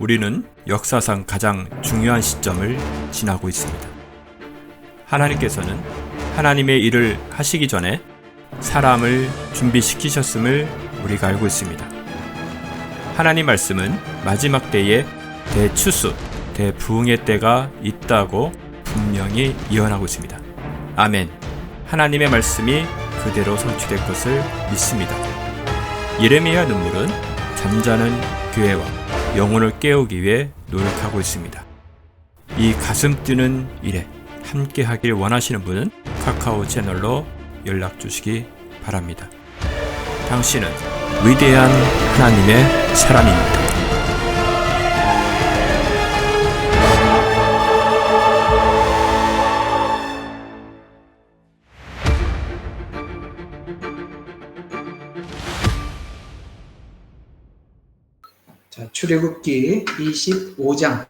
우리는 역사상 가장 중요한 시점을 지나고 있습니다. 하나님께서는 하나님의 일을 하시기 전에 사람을 준비시키셨음을 우리가 알고 있습니다. 하나님 말씀은 마지막 때에 대추수, 대부흥의 때가 있다고 분명히 예언하고 있습니다. 아멘. 하나님의 말씀이 그대로 성취될 것을 믿습니다. 예레미야 눈물은 잠자는 교회와 영혼을 깨우기 위해 노력하고 있습니다. 이 가슴 뛰는 일에 함께 하길 원하시는 분은 카카오 채널로 연락 주시기 바랍니다. 당신은 위대한 하나님의 사람입니다. 자, 출애굽기 25장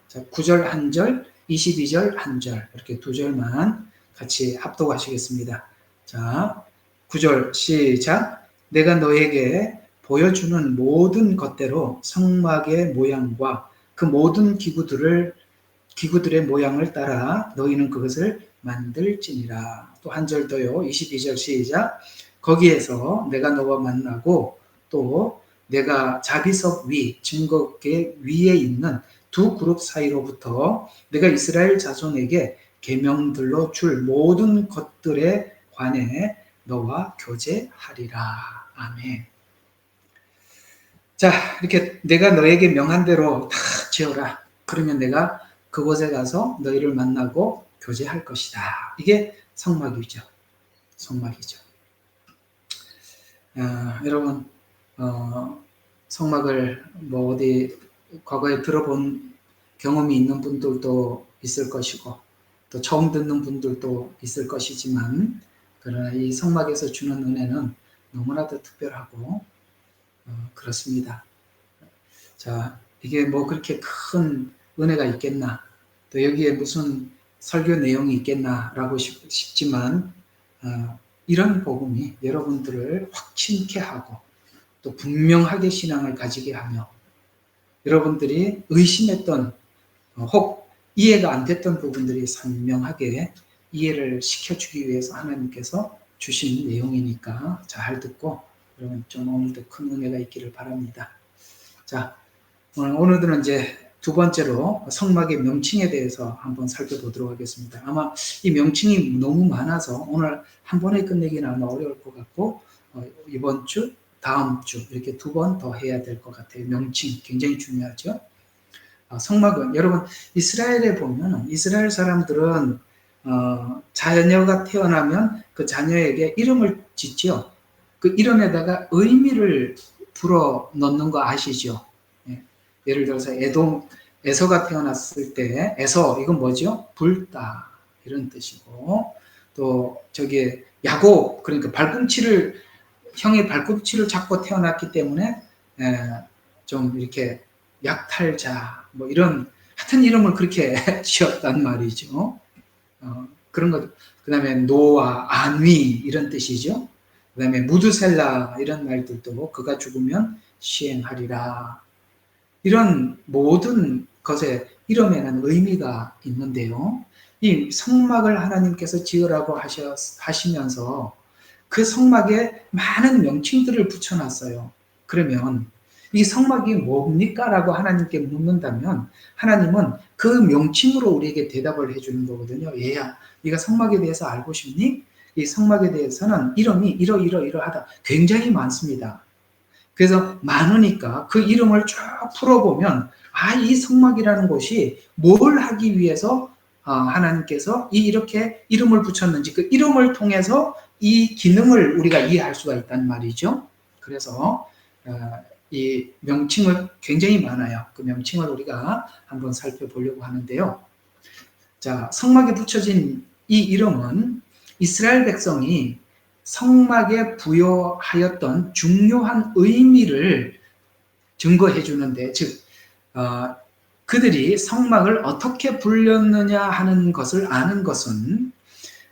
9절 1절, 22절 1절 이렇게 두 절만 같이 합독하시겠습니다. 자, 9절 시작. 내가 너에게 보여주는 모든 것대로 성막의 모양과 그 모든 기구들의 모양을 따라 너희는 그것을 만들지니라. 또 한 절 더요. 22절 시작. 거기에서 내가 너와 만나고 또 내가 자비석 위, 증거궤 위에 있는 두 그룹 사이로부터 내가 이스라엘 자손에게 계명들로 줄 모든 것들에 관해 너와 교제하리라. 아멘. 자, 이렇게 내가 너에게 명한 대로 다 지어라. 그러면 내가 그곳에 가서 너희를 만나고 교제할 것이다. 이게 성막이죠. 성막이죠. 여러분, 성막을 뭐 어디 과거에 들어본 경험이 있는 분들도 있을 것이고 또 처음 듣는 분들도 있을 것이지만 그러나 이 성막에서 주는 은혜는 너무나도 특별하고 그렇습니다. 자, 이게 뭐 그렇게 큰 은혜가 있겠나 또 여기에 무슨 설교 내용이 있겠나라고 싶지만 이런 복음이 여러분들을 확신케 하고 또 분명하게 신앙을 가지게 하며 여러분들이 의심했던 혹 이해가 안 됐던 부분들이 선명하게 이해를 시켜주기 위해서 하나님께서 주신 내용이니까 잘 듣고 여러분 좀 오늘도 큰 은혜가 있기를 바랍니다. 자, 오늘은 이제 두 번째로 성막의 명칭에 대해서 한번 살펴보도록 하겠습니다. 아마 이 명칭이 너무 많아서 오늘 한 번에 끝내기는 아마 어려울 것 같고 이번 주, 다음 주 이렇게 두 번 더 해야 될 것 같아요. 명칭 굉장히 중요하죠. 성막은 여러분 이스라엘에 보면 이스라엘 사람들은 자녀가 태어나면 그 자녀에게 이름을 짓죠. 그 이름에다가 의미를 불어 넣는 거 아시죠? 예를 들어서 에서가 태어났을 때 에서 이건 뭐죠? 붉다 이런 뜻이고 또 저기 야곱 그러니까 형의 발꿈치를 잡고 태어났기 때문에 좀 이렇게 약탈자 뭐 이런 하여튼 이름을 그렇게 지었단 말이죠. 그런 것 그다음에 노아, 안위 이런 뜻이죠. 그다음에 무드셀라 이런 말들도 그가 죽으면 시행하리라. 이런 모든 것에 이름에는 의미가 있는데요. 이 성막을 하나님께서 지으라고 하시면서 그 성막에 많은 명칭들을 붙여놨어요. 그러면 이 성막이 뭡니까? 라고 하나님께 묻는다면 하나님은 그 명칭으로 우리에게 대답을 해주는 거거든요. 얘야, 네가 성막에 대해서 알고 싶니? 이 성막에 대해서는 이름이 이러하다. 굉장히 많습니다. 그래서 많으니까 그 이름을 쭉 풀어보면 이 성막이라는 곳이 뭘 하기 위해서 하나님께서 이렇게 이름을 붙였는지 그 이름을 통해서 이 기능을 우리가 이해할 수가 있단 말이죠. 그래서 이 명칭은 굉장히 많아요. 그 명칭을 우리가 한번 살펴보려고 하는데요. 자, 성막에 붙여진 이 이름은 이스라엘 백성이 성막에 부여하였던 중요한 의미를 증거해 주는데 즉 그들이 성막을 어떻게 불렸느냐 하는 것을 아는 것은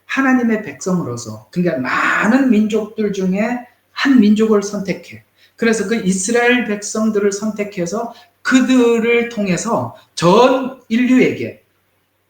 하나님의 백성으로서 그러니까 많은 민족들 중에 한 민족을 선택해 그래서 그 이스라엘 백성들을 선택해서 그들을 통해서 전 인류에게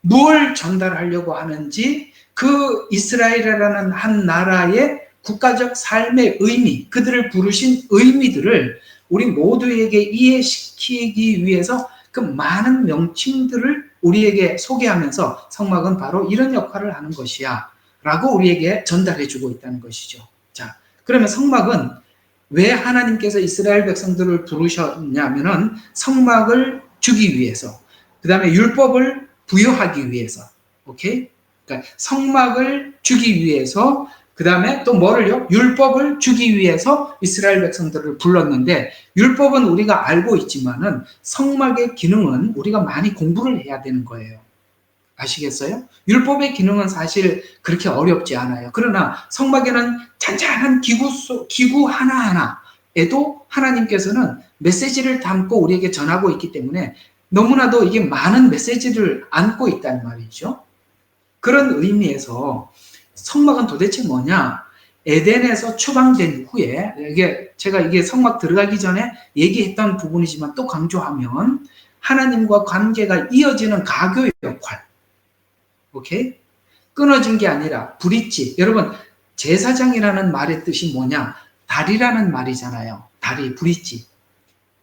뭘 전달하려고 하는지 그 이스라엘이라는 한 나라의 국가적 삶의 의미, 그들을 부르신 의미들을 우리 모두에게 이해시키기 위해서 그 많은 명칭들을 우리에게 소개하면서 성막은 바로 이런 역할을 하는 것이야 라고 우리에게 전달해 주고 있다는 것이죠. 자, 그러면 성막은 왜 하나님께서 이스라엘 백성들을 부르셨냐면은 성막을 주기 위해서, 그 다음에 율법을 부여하기 위해서, 오케이? 그러니까 성막을 주기 위해서, 그 다음에 또 뭐를요? 율법을 주기 위해서 이스라엘 백성들을 불렀는데, 율법은 우리가 알고 있지만은 성막의 기능은 우리가 많이 공부를 해야 되는 거예요. 아시겠어요? 율법의 기능은 사실 그렇게 어렵지 않아요. 그러나 성막에는 잔잔한 기구 하나하나에도 하나님께서는 메시지를 담고 우리에게 전하고 있기 때문에 너무나도 이게 많은 메시지를 안고 있다는 말이죠. 그런 의미에서 성막은 도대체 뭐냐? 에덴에서 추방된 후에, 제가 이게 성막 들어가기 전에 얘기했던 부분이지만 또 강조하면 하나님과 관계가 이어지는 가교 역할, 오케이? 끊어진 게 아니라 브릿지. 여러분, 제사장이라는 말의 뜻이 뭐냐? 다리라는 말이잖아요. 다리, 브릿지.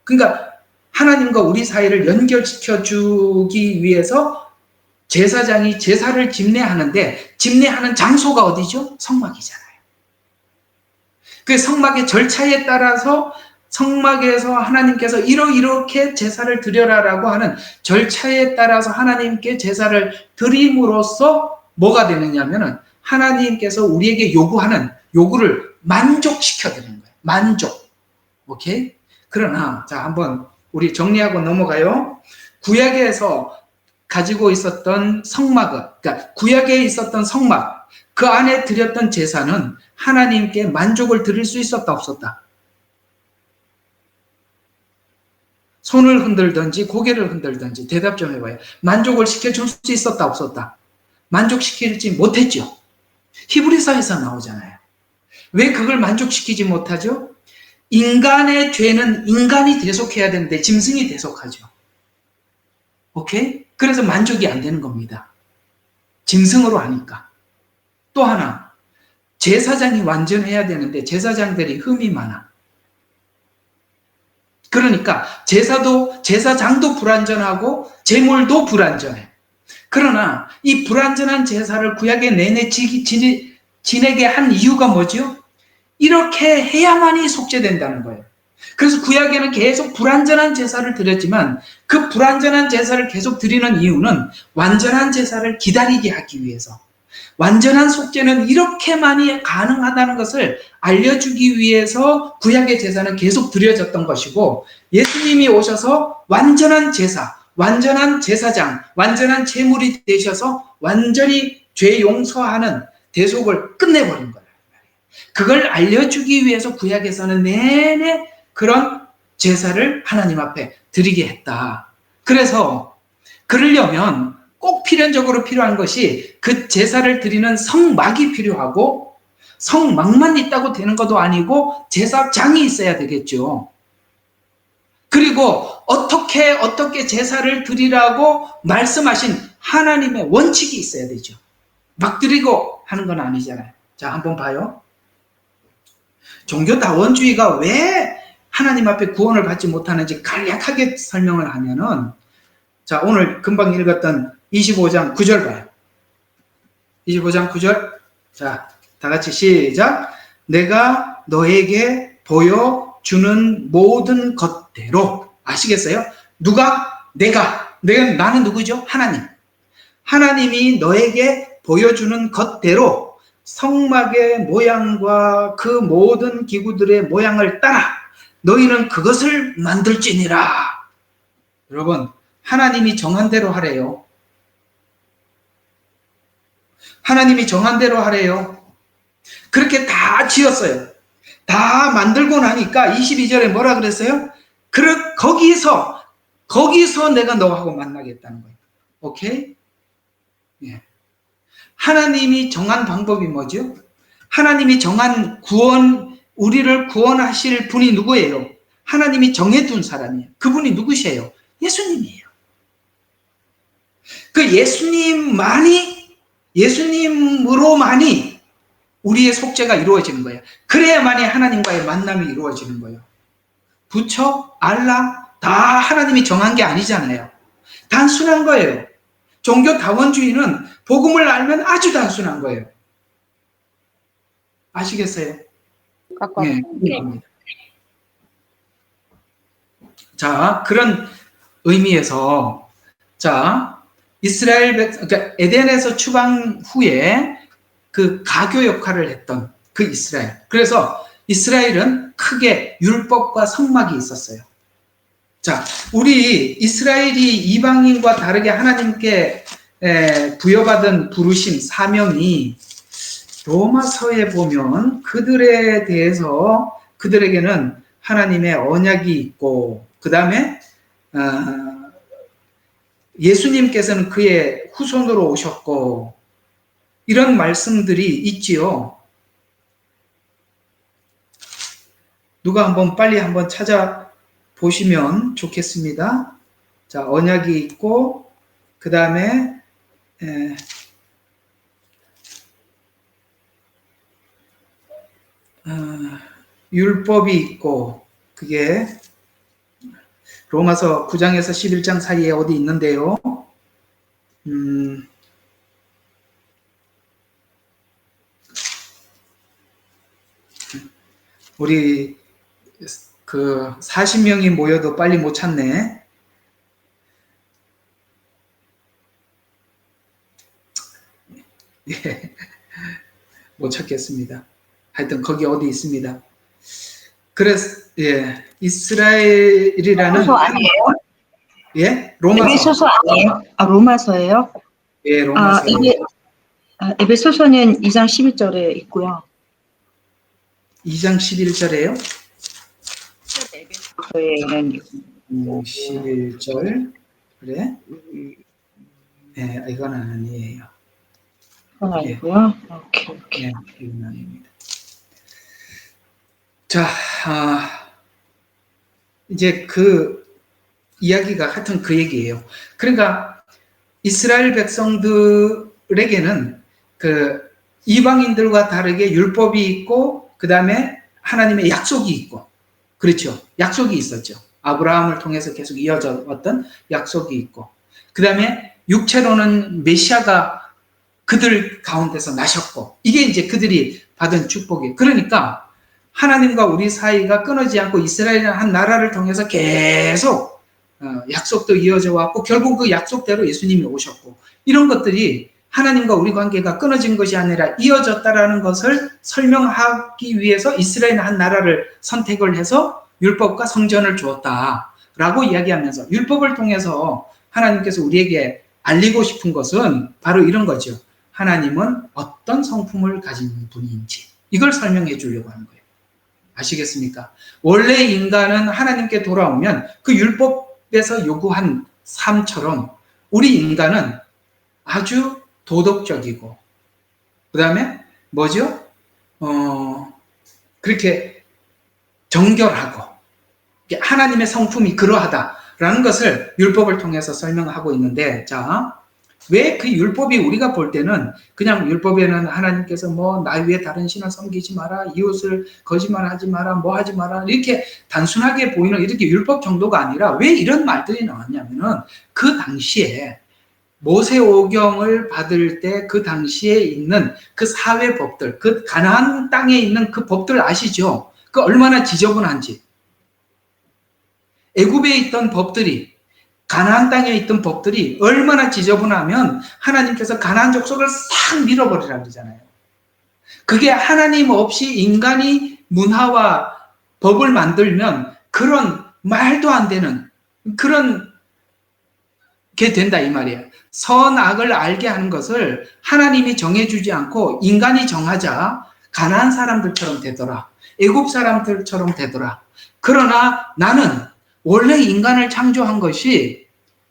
그러니까 하나님과 우리 사이를 연결시켜 주기 위해서 제사장이 제사를 집례하는데 집례하는 장소가 어디죠? 성막이잖아요. 그 성막의 절차에 따라서 성막에서 하나님께서 이렇게 제사를 드려라라고 하는 절차에 따라서 하나님께 제사를 드림으로써 뭐가 되느냐면은 하나님께서 우리에게 요구하는 요구를 만족시켜 드리는 거예요. 만족. 오케이? 그러나 자, 한번 우리 정리하고 넘어가요. 구약에서 가지고 있었던 성막은, 그러니까 구약에 있었던 성막, 그 안에 드렸던 제사는 하나님께 만족을 드릴 수 있었다, 없었다? 손을 흔들든지 고개를 흔들든지 대답 좀 해봐요. 만족을 시켜줄 수 있었다, 없었다? 만족시키지 못했죠. 히브리서에서 나오잖아요. 왜 그걸 만족시키지 못하죠? 인간의 죄는 인간이 대속해야 되는데 짐승이 대속하죠. 오케이? 그래서 만족이 안 되는 겁니다. 짐승으로 하니까. 또 하나, 제사장이 완전해야 되는데 제사장들이 흠이 많아. 그러니까 제사장도 불완전하고 제물도 불완전해. 그러나 이 불완전한 제사를 구약의 내내 지내게 한 이유가 뭐죠? 이렇게 해야만이 속죄된다는 거예요. 그래서 구약에는 계속 불완전한 제사를 드렸지만 그 불완전한 제사를 계속 드리는 이유는 완전한 제사를 기다리게 하기 위해서, 완전한 속죄는 이렇게만이 가능하다는 것을 알려주기 위해서 구약의 제사는 계속 드려졌던 것이고, 예수님이 오셔서 완전한 제사, 완전한 제사장, 완전한 제물이 되셔서 완전히 죄 용서하는 대속을 끝내버린 거예요. 그걸 알려주기 위해서 구약에서는 내내 그런 제사를 하나님 앞에 드리게 했다. 그래서 그러려면 꼭 필연적으로 필요한 것이 그 제사를 드리는 성막이 필요하고, 성막만 있다고 되는 것도 아니고 제사장이 있어야 되겠죠. 그리고 어떻게 제사를 드리라고 말씀하신 하나님의 원칙이 있어야 되죠. 막 드리고 하는 건 아니잖아요. 자, 한번 봐요. 종교다원주의가 왜 하나님 앞에 구원을 받지 못하는지 간략하게 설명을 하면은, 자, 오늘 금방 읽었던 25장 9절 봐요. 25장 9절. 자, 다 같이 시작. 내가 너에게 보여주는 모든 것대로. 아시겠어요? 누가? 나는 누구죠? 하나님. 하나님이 너에게 보여주는 것대로 성막의 모양과 그 모든 기구들의 모양을 따라 너희는 그것을 만들지니라. 여러분, 하나님이 정한 대로 하래요. 하나님이 정한 대로 하래요. 그렇게 다 지었어요. 다 만들고 나니까 22절에 뭐라 그랬어요? 거기서 내가 너하고 만나겠다는 거예요. 오케이? 예. 하나님이 정한 방법이 뭐죠? 하나님이 정한 우리를 구원하실 분이 누구예요? 하나님이 정해둔 사람이에요. 그분이 누구세요? 예수님이에요. 그 예수님으로만이 우리의 속죄가 이루어지는 거예요. 그래야만이 하나님과의 만남이 이루어지는 거예요. 부처, 알라 다 하나님이 정한 게 아니잖아요. 단순한 거예요. 종교 다원주의는 복음을 알면 아주 단순한 거예요. 아시겠어요? 네, 그렇습니다. 자, 그런 의미에서 자, 그러니까 에덴에서 추방 후에 그 가교 역할을 했던 그 이스라엘. 그래서 이스라엘은 크게 율법과 성막이 있었어요. 자, 우리 이스라엘이 이방인과 다르게 하나님께 부여받은 부르심, 사명이 로마서에 보면 그들에 대해서 그들에게는 하나님의 언약이 있고 그 다음에 예수님께서는 그의 후손으로 오셨고 이런 말씀들이 있지요. 누가 한번 빨리 한번 찾아보시면 좋겠습니다. 자, 언약이 있고 그 다음에 율법이 있고 그게 로마서 9장에서 11장 사이에 어디 있는데요. 우리 그 40명이 모여도 빨리 못 찾네. 예, 못 찾겠습니다. 하여튼 거기 어디 있습니다. 그래서 예, 이스라엘이라는 로마서 아니에요? 예, 로마서. 에베소서 아니에요? 아, 로마서예요? 예, 로마서. 에베소서는 2장 12절에 있고요. 2장 11절에요? 에베소서에는 11절. 그래? 예, 이건 아니에요. 그건 아니고요. 오케이. 예, 이건 아닙니다. 자, 이제 그 이야기가 하여튼 그 얘기예요. 그러니까 이스라엘 백성들에게는 그 이방인들과 다르게 율법이 있고 그 다음에 하나님의 약속이 있고 그렇죠. 약속이 있었죠. 아브라함을 통해서 계속 이어져 왔던 약속이 있고 그 다음에 육체로는 메시아가 그들 가운데서 나셨고 이게 이제 그들이 받은 축복이에요. 그러니까 하나님과 우리 사이가 끊어지지 않고 이스라엘이라는 한 나라를 통해서 계속 약속도 이어져 왔고 결국 그 약속대로 예수님이 오셨고 이런 것들이 하나님과 우리 관계가 끊어진 것이 아니라 이어졌다라는 것을 설명하기 위해서 이스라엘 한 나라를 선택을 해서 율법과 성전을 주었다라고 이야기하면서 율법을 통해서 하나님께서 우리에게 알리고 싶은 것은 바로 이런 거죠. 하나님은 어떤 성품을 가진 분인지 이걸 설명해 주려고 하는 거예요. 아시겠습니까? 원래 인간은 하나님께 돌아오면 그 율법에서 요구한 삶처럼 우리 인간은 아주 도덕적이고 그 다음에 뭐죠? 그렇게 정결하고 하나님의 성품이 그러하다라는 것을 율법을 통해서 설명하고 있는데 자, 왜 그 율법이 우리가 볼 때는 그냥 율법에는 하나님께서 뭐 나 위에 다른 신을 섬기지 마라, 이웃을 거짓말하지 마라, 뭐 하지 마라 이렇게 단순하게 보이는 이렇게 율법 정도가 아니라 왜 이런 말들이 나왔냐면은 그 당시에 모세오경을 받을 때 그 당시에 있는 그 사회법들, 그 가나안 땅에 있는 그 법들 아시죠? 그 얼마나 지저분한지. 애굽에 있던 법들이 가나안 땅에 있던 법들이 얼마나 지저분하면 하나님께서 가나안 족속을 싹 밀어버리라 그러잖아요. 그게 하나님 없이 인간이 문화와 법을 만들면 그런 말도 안 되는 그런 게 된다 이 말이에요. 선악을 알게 하는 것을 하나님이 정해주지 않고 인간이 정하자 가나안 사람들처럼 되더라. 애굽 사람들처럼 되더라. 그러나 나는 원래 인간을 창조한 것이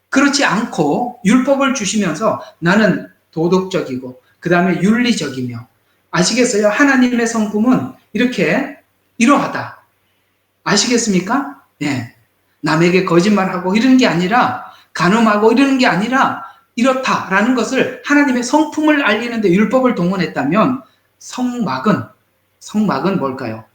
그렇지 않고 율법을 주시면서 나는 도덕적이고 그 다음에 윤리적이며 아시겠어요? 하나님의 성품은 이렇게 이러하다. 아시겠습니까? 예. 남에게 거짓말하고 이런 게 아니라, 간음하고 이러는 게 아니라 이렇다라는 것을 하나님의 성품을 알리는데 율법을 동원했다면 성막은 뭘까요?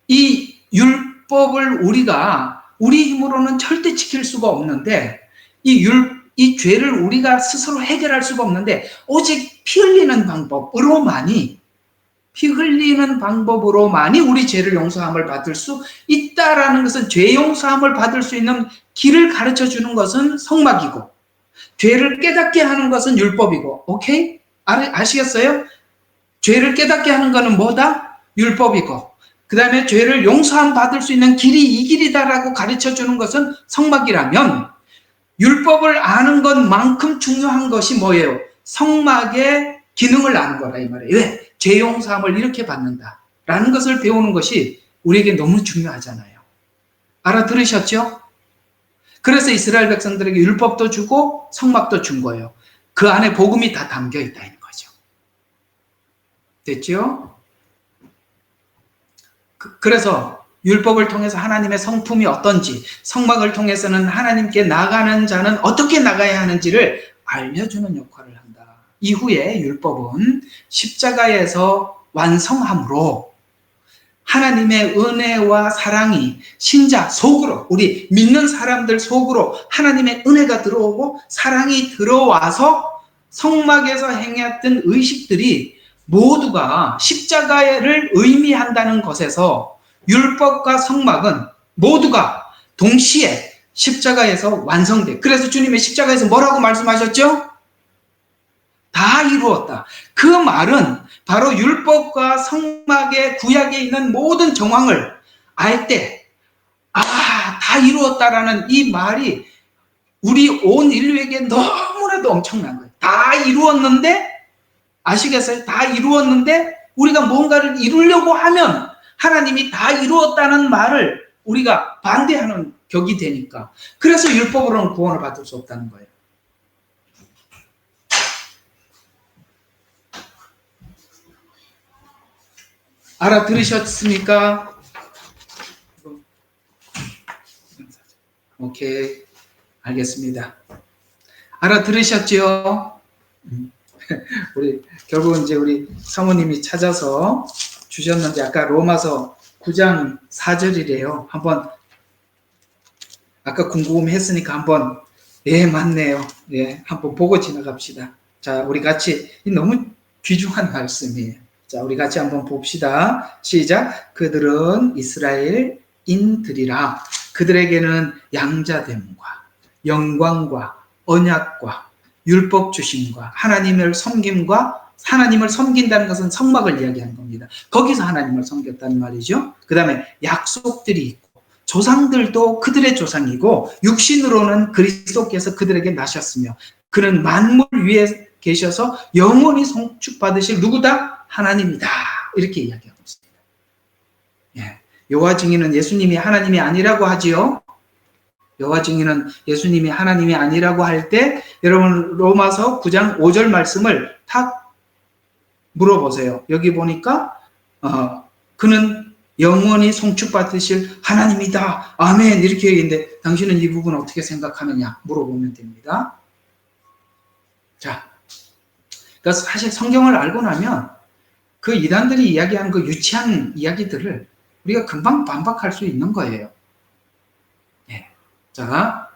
이 율법을 우리가 우리 힘으로는 절대 지킬 수가 없는데 이 죄를 우리가 스스로 해결할 수가 없는데 오직 피 흘리는 방법으로만이 우리 죄를 용서함을 받을 수 있다라는 것은, 죄 용서함을 받을 수 있는 길을 가르쳐 주는 것은 성막이고 죄를 깨닫게 하는 것은 율법이고. 오케이? 아시겠어요? 죄를 깨닫게 하는 것은 뭐다? 율법이고, 그 다음에 죄를 용서함 받을 수 있는 길이 이 길이다라고 가르쳐 주는 것은 성막이라면, 율법을 아는 것만큼 중요한 것이 뭐예요? 성막의 기능을 아는 거라 이 말이에요. 왜? 죄 용서함을 이렇게 받는다라는 것을 배우는 것이 우리에게 너무 중요하잖아요. 알아들으셨죠? 그래서 이스라엘 백성들에게 율법도 주고 성막도 준 거예요. 그 안에 복음이 다 담겨 있다는 거죠. 됐죠? 그래서 율법을 통해서 하나님의 성품이 어떤지, 성막을 통해서는 하나님께 나가는 자는 어떻게 나가야 하는지를 알려주는 역할을 한다. 이후에 율법은 십자가에서 완성함으로 하나님의 은혜와 사랑이 신자 속으로, 우리 믿는 사람들 속으로 하나님의 은혜가 들어오고 사랑이 들어와서 성막에서 행했던 의식들이 모두가 십자가를 의미한다는 것에서 율법과 성막은 모두가 동시에 십자가에서 완성돼. 그래서 주님의 십자가에서 뭐라고 말씀하셨죠? 다 이루었다. 그 말은 바로 율법과 성막의 구약에 있는 모든 정황을 알 때, 다 이루었다라는 이 말이 우리 온 인류에게 너무나도 엄청난 거예요. 다 이루었는데, 아시겠어요? 다 이루었는데 우리가 뭔가를 이루려고 하면 하나님이 다 이루었다는 말을 우리가 반대하는 격이 되니까, 그래서 율법으로는 구원을 받을 수 없다는 거예요. 알아들으셨습니까? 오케이, 알겠습니다. 알아들으셨죠? 결국은 이제 우리 사모님이 찾아서 주셨는데, 아까 로마서 9장 4절이래요. 한번, 아까 궁금했으니까 한번, 맞네요. 한번 보고 지나갑시다. 자, 우리 같이, 너무 귀중한 말씀이에요. 자, 우리 같이 한번 봅시다. 시작. 그들은 이스라엘인들이라. 그들에게는 양자됨과 영광과 언약과 율법 주심과 하나님을 섬김과, 하나님을 섬긴다는 것은 성막을 이야기하는 겁니다. 거기서 하나님을 섬겼다는 말이죠. 그 다음에 약속들이 있고, 조상들도 그들의 조상이고, 육신으로는 그리스도께서 그들에게 나셨으며 그는 만물 위에 계셔서 영원히 송축받으실 누구다? 하나님이다. 이렇게 이야기하고 있습니다. 여호와 증인은 예수님이 하나님이 아니라고 하지요. 여호와 증인은 예수님이 하나님이 아니라고 할 때, 여러분 로마서 9장 5절 말씀을 탁 물어보세요. 여기 보니까 그는 영원히 송축받으실 하나님이다. 아멘. 이렇게 얘기했는데 당신은 이 부분 어떻게 생각하느냐 물어보면 됩니다. 자, 그러니까 사실 성경을 알고 나면 그 이단들이 이야기하는 그 유치한 이야기들을 우리가 금방 반박할 수 있는 거예요. 자,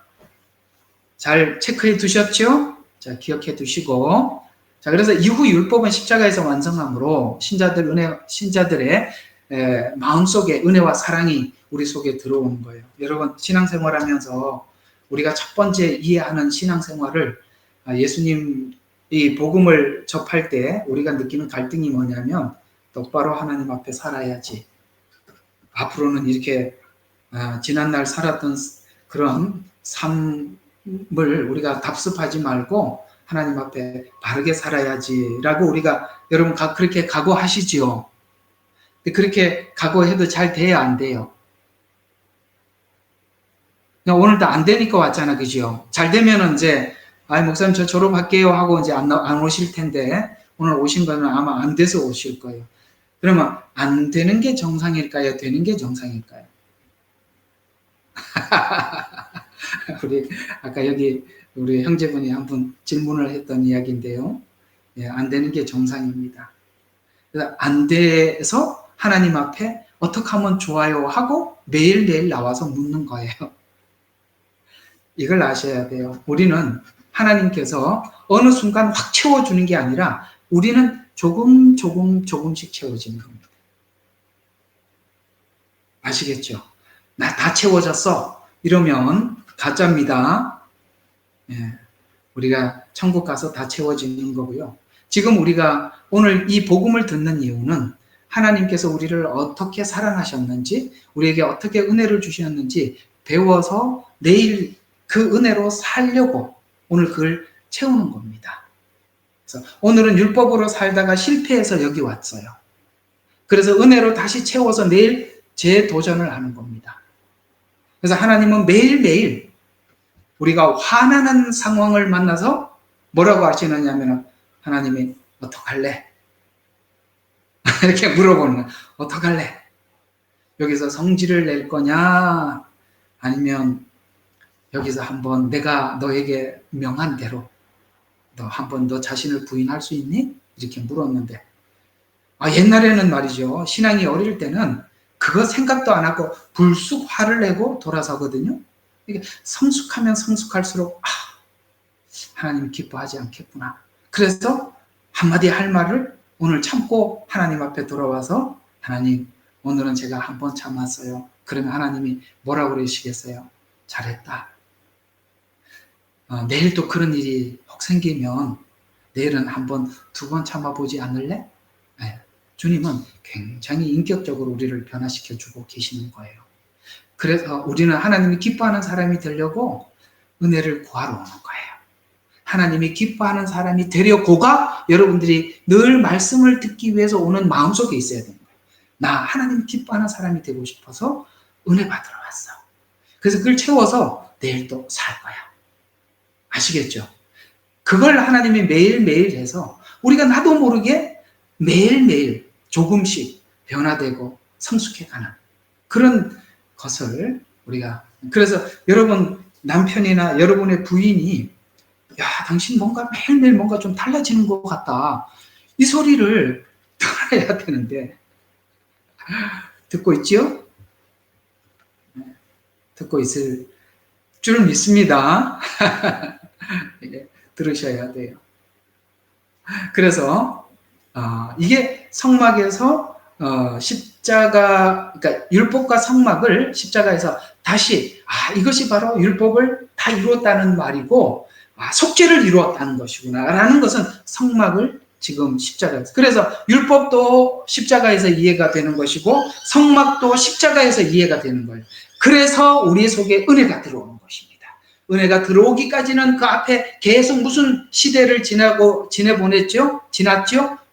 잘 체크해 두셨죠? 자, 기억해 두시고. 자, 그래서 이후 율법은 십자가에서 완성함으로 신자들의 마음속에 은혜와 사랑이 우리 속에 들어오는 거예요. 여러분, 신앙생활 하면서 우리가 첫 번째 이해하는 신앙생활을, 예수님 이 복음을 접할 때 우리가 느끼는 갈등이 뭐냐면, 똑바로 하나님 앞에 살아야지. 앞으로는 이렇게 지난날 살았던 그런 삶을 우리가 답습하지 말고 하나님 앞에 바르게 살아야지라고 우리가, 여러분 그렇게 각오하시지요. 근데 그렇게 각오해도 잘 돼야 안 돼요. 오늘도 안 되니까 왔잖아, 그죠? 잘 되면은 이제, 목사님 저 졸업할게요 하고 이제 안 오실 텐데, 오늘 오신 거는 아마 안 돼서 오실 거예요. 그러면 안 되는 게 정상일까요? 되는 게 정상일까요? 우리 아까 여기 우리 형제분이 한 분 질문을 했던 이야기인데요. 예, 안 되는 게 정상입니다. 그래서 안 돼서 하나님 앞에 어떻게 하면 좋아요 하고 매일매일 나와서 묻는 거예요. 이걸 아셔야 돼요. 우리는 하나님께서 어느 순간 확 채워주는 게 아니라 우리는 조금씩 채워지는 겁니다. 아시겠죠? 나 다 채워졌어. 이러면 가짜입니다. 예, 우리가 천국 가서 다 채워지는 거고요. 지금 우리가 오늘 이 복음을 듣는 이유는 하나님께서 우리를 어떻게 사랑하셨는지, 우리에게 어떻게 은혜를 주셨는지 배워서 내일 그 은혜로 살려고 오늘 그걸 채우는 겁니다. 그래서 오늘은 율법으로 살다가 실패해서 여기 왔어요. 그래서 은혜로 다시 채워서 내일 재도전을 하는 겁니다. 그래서 하나님은 매일매일 우리가 화나는 상황을 만나서 뭐라고 하시느냐면 하나님이 어떡할래? 이렇게 물어보는 거야. 어떡할래? 여기서 성질을 낼 거냐? 아니면 여기서 한번 내가 너에게 명한 대로 너 한번 너 자신을 부인할 수 있니? 이렇게 물었는데 옛날에는 말이죠. 신앙이 어릴 때는 그거 생각도 안 하고 불쑥 화를 내고 돌아서거든요. 이게 성숙하면 성숙할수록 하나님 기뻐하지 않겠구나. 그래서 한마디 할 말을 오늘 참고 하나님 앞에 돌아와서 하나님 오늘은 제가 한번 참았어요. 그러면 하나님이 뭐라고 그러시겠어요? 잘했다. 내일 또 그런 일이 혹 생기면 내일은 한번 두 번 참아보지 않을래? 네. 주님은 굉장히 인격적으로 우리를 변화시켜주고 계시는 거예요. 그래서 우리는 하나님이 기뻐하는 사람이 되려고 은혜를 구하러 오는 거예요. 하나님이 기뻐하는 사람이 되려고가 여러분들이 늘 말씀을 듣기 위해서 오는 마음속에 있어야 되는 거예요. 나 하나님 기뻐하는 사람이 되고 싶어서 은혜 받으러 왔어. 그래서 그걸 채워서 내일 또 살 거야. 아시겠죠? 그걸 하나님이 매일매일 해서 우리가 나도 모르게 매일매일 조금씩 변화되고 성숙해가는 그런 것을 우리가, 그래서 여러분 남편이나 여러분의 부인이 야, 당신 뭔가 매일매일 뭔가 좀 달라지는 것 같다. 이 소리를 들어야 되는데 듣고 있지요? 듣고 있을 줄 믿습니다. 들으셔야 돼요. 그래서 이게 성막에서 십자가, 그러니까 율법과 성막을 십자가에서 다시 이것이 바로 율법을 다 이루었다는 말이고 속죄를 이루었다는 것이구나 라는 것은 성막을 지금 십자가에서, 그래서 율법도 십자가에서 이해가 되는 것이고 성막도 십자가에서 이해가 되는 거예요. 그래서 우리 속에 은혜가 들어오는 것입니다. 은혜가 들어오기까지는 그 앞에 계속 무슨 시대를 지났죠?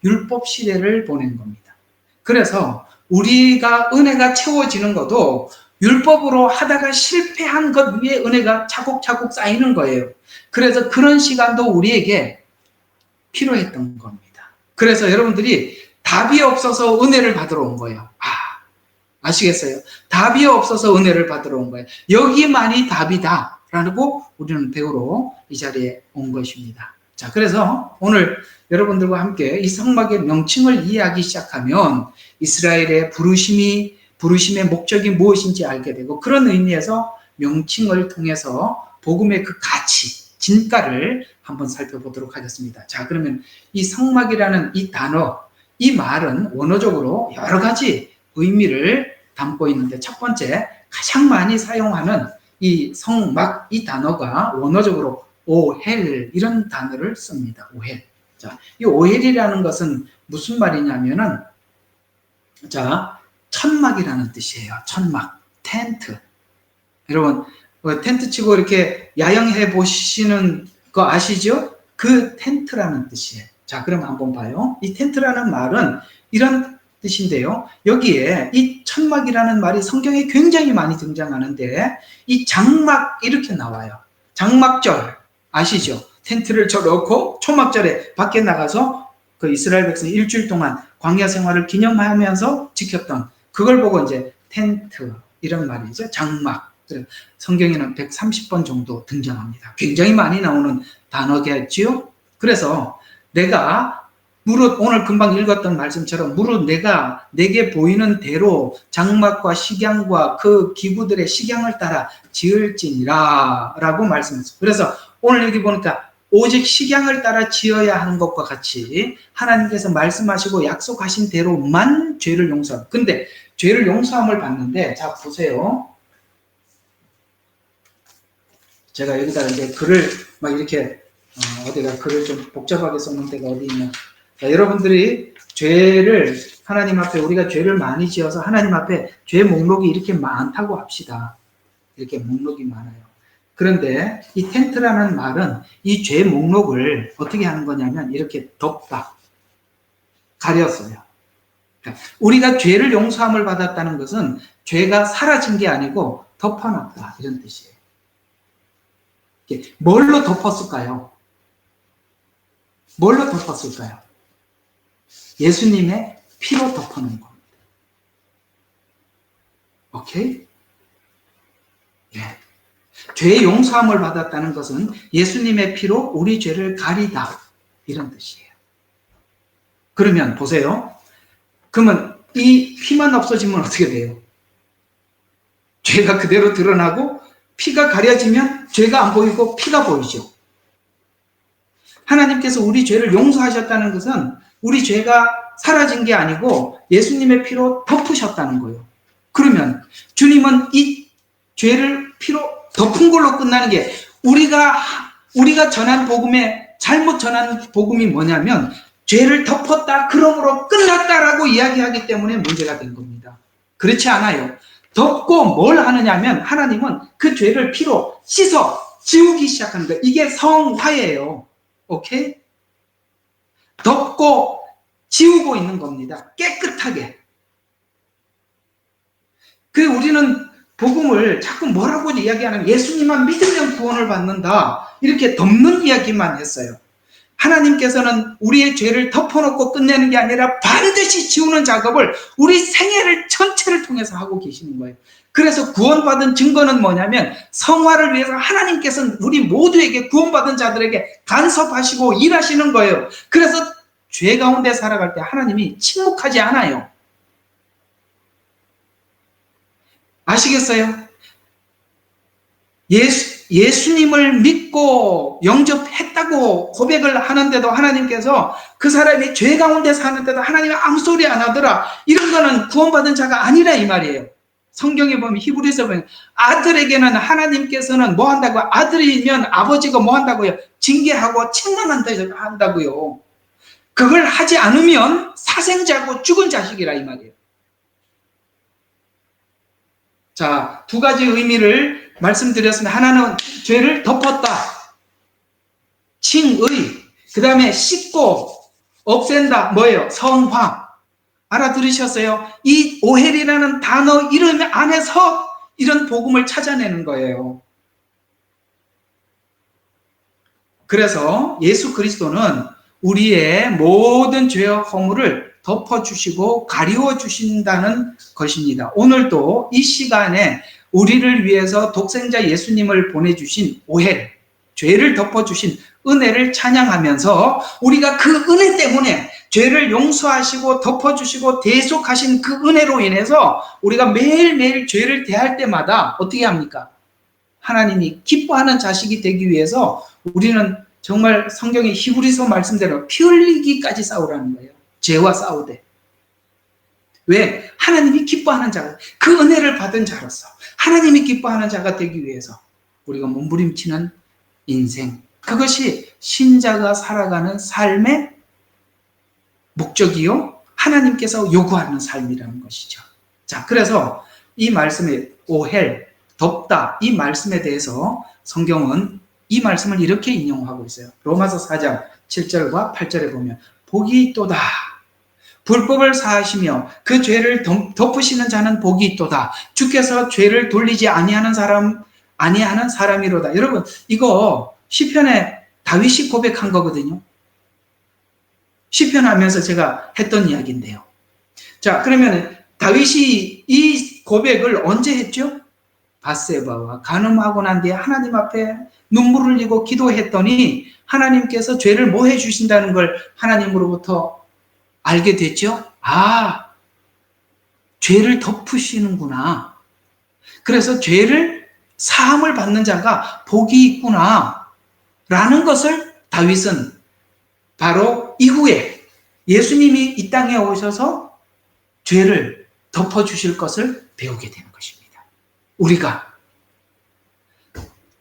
율법 시대를 보낸 겁니다. 그래서 우리가 은혜가 채워지는 것도 율법으로 하다가 실패한 것 위에 은혜가 차곡차곡 쌓이는 거예요. 그래서 그런 시간도 우리에게 필요했던 겁니다. 그래서 여러분들이 답이 없어서 은혜를 받으러 온 거예요. 아시겠어요? 답이 없어서 은혜를 받으러 온 거예요. 여기만이 답이다 라고 우리는 배우러 이 자리에 온 것입니다. 자, 그래서 오늘 여러분들과 함께 이 성막의 명칭을 이해하기 시작하면 이스라엘의 부르심의 목적이 무엇인지 알게 되고, 그런 의미에서 명칭을 통해서 복음의 그 가치, 진가를 한번 살펴보도록 하겠습니다. 자, 그러면 이 성막이라는 이 단어, 이 말은 원어적으로 여러 가지 의미를 담고 있는데, 첫 번째 가장 많이 사용하는 이 성막, 이 단어가 원어적으로 오헬, 이런 단어를 씁니다. 오헬. 자, 이 오헬이라는 것은 무슨 말이냐면은, 자, 천막이라는 뜻이에요. 천막, 텐트. 여러분, 텐트 치고 이렇게 야영해 보시는 거 아시죠? 그 텐트라는 뜻이에요. 자, 그럼 한번 봐요. 이 텐트라는 말은 이런 뜻인데요. 여기에 이 천막이라는 말이 성경에 굉장히 많이 등장하는데, 이 장막 이렇게 나와요. 장막절 아시죠? 텐트를 쳐놓고 초막절에 밖에 나가서 그 이스라엘 백성이 일주일 동안 광야 생활을 기념하면서 지켰던 그걸 보고 이제 텐트 이런 말이죠. 장막. 성경에는 130번 정도 등장합니다. 굉장히 많이 나오는 단어겠지요. 그래서 내가 무릇 오늘 금방 읽었던 말씀처럼 무릇 내가 내게 보이는 대로 장막과 식양과 그 기구들의 식양을 따라 지을지니라 라고 말씀했어요. 그래서 오늘 여기 보니까 오직 식양을 따라 지어야 하는 것과 같이 하나님께서 말씀하시고 약속하신 대로만 죄를 용서함. 근데 죄를 용서함을 받는데, 자 보세요. 제가 여기다가 이제 글을 막 이렇게 어디가 글을 좀 복잡하게 써놓은 데가 어디 있나. 자, 여러분들이 죄를 하나님 앞에 우리가 죄를 많이 지어서 하나님 앞에 죄 목록이 이렇게 많다고 합시다. 이렇게 목록이 많아요. 그런데 이 텐트라는 말은 이 죄 목록을 어떻게 하는 거냐면 이렇게 덮다, 가렸어요. 그러니까 우리가 죄를 용서함을 받았다는 것은 죄가 사라진 게 아니고 덮어놨다 이런 뜻이에요. 뭘로 덮었을까요? 뭘로 덮었을까요? 예수님의 피로 덮어놓은 겁니다. 오케이? 예. 죄의 용서함을 받았다는 것은 예수님의 피로 우리 죄를 가리다 이런 뜻이에요. 그러면 보세요. 그러면 이 피만 없어지면 어떻게 돼요? 죄가 그대로 드러나고 피가 가려지면 죄가 안 보이고 피가 보이죠. 하나님께서 우리 죄를 용서하셨다는 것은 우리 죄가 사라진 게 아니고 예수님의 피로 덮으셨다는 거예요. 그러면 주님은 이 죄를 피로 덮은 걸로 끝나는 게 우리가 전한 복음에 잘못 전한 복음이 뭐냐면 죄를 덮었다 그러므로 끝났다라고 이야기하기 때문에 문제가 된 겁니다. 그렇지 않아요. 덮고 뭘 하느냐면 하나님은 그 죄를 피로 씻어 지우기 시작하는 거예요. 이게 성화예요. 오케이? 덮고 지우고 있는 겁니다. 깨끗하게. 그래서 우리는 복음을 자꾸 뭐라고 이야기하냐면 예수님만 믿으면 구원을 받는다. 이렇게 덮는 이야기만 했어요. 하나님께서는 우리의 죄를 덮어놓고 끝내는 게 아니라 반드시 지우는 작업을 우리 생애를 전체를 통해서 하고 계시는 거예요. 그래서 구원받은 증거는 뭐냐면 성화를 위해서 하나님께서는 우리 모두에게 구원받은 자들에게 간섭하시고 일하시는 거예요. 그래서 죄 가운데 살아갈 때 하나님이 침묵하지 않아요. 아시겠어요? 예수님을 믿고 영접했다고 고백을 하는데도 하나님께서 그 사람이 죄 가운데 사는데도 하나님이 아무 소리 안 하더라. 이런 거는 구원받은 자가 아니라 이 말이에요. 성경에 보면 히브리서 보면 아들에게는 하나님께서는 뭐 한다고요? 아들이면 아버지가 뭐 한다고요? 징계하고 책망한다고요. 그걸 하지 않으면 사생자고 죽은 자식이라 이 말이에요. 자, 두 가지 의미를 말씀드렸습니다. 하나는 죄를 덮었다. 칭의. 그 다음에 씻고 없앤다. 뭐예요? 성화. 알아들으셨어요? 이 오헬이라는 단어 이름 안에서 이런 복음을 찾아내는 거예요. 그래서 예수 그리스도는 우리의 모든 죄와 허물을 덮어주시고 가리워 주신다는 것입니다. 오늘도 이 시간에 우리를 위해서 독생자 예수님을 보내주신 오헬, 죄를 덮어주신 은혜를 찬양하면서 우리가 그 은혜 때문에 죄를 용서하시고 덮어주시고 대속하신 그 은혜로 인해서 우리가 매일매일 죄를 대할 때마다 어떻게 합니까? 하나님이 기뻐하는 자식이 되기 위해서 우리는 정말 성경의 히브리서 말씀대로 피 흘리기까지 싸우라는 거예요. 죄와 싸우되. 왜? 하나님이 기뻐하는 자가, 그 은혜를 받은 자로서 하나님이 기뻐하는 자가 되기 위해서 우리가 몸부림치는 인생, 그것이 신자가 살아가는 삶의 목적이요 하나님께서 요구하는 삶이라는 것이죠. 자, 그래서 이 말씀에 오헬, 덮다, 이 말씀에 대해서 성경은 이 말씀을 이렇게 인용하고 있어요. 로마서 4장 7절과 8절에 보면 복이 있도다. 불법을 사하시며 그 죄를 덮으시는 자는 복이 있도다. 주께서 죄를 돌리지 아니하는 사람이로다. 여러분, 이거 시편에 다윗이 고백한 거거든요. 시편 하면서 제가 했던 이야기인데요. 자, 그러면 다윗이 이 고백을 언제 했죠? 밧세바와 간음하고 난 뒤에 하나님 앞에 눈물을 흘리고 기도했더니 하나님께서 죄를 뭐 해주신다는 걸 하나님으로부터 알게 됐죠. 아, 죄를 덮으시는구나. 그래서 죄를 사함을 받는 자가 복이 있구나 라는 것을 다윗은 바로 이후에 예수님이 이 땅에 오셔서 죄를 덮어주실 것을 배우게 되는 것입니다. 우리가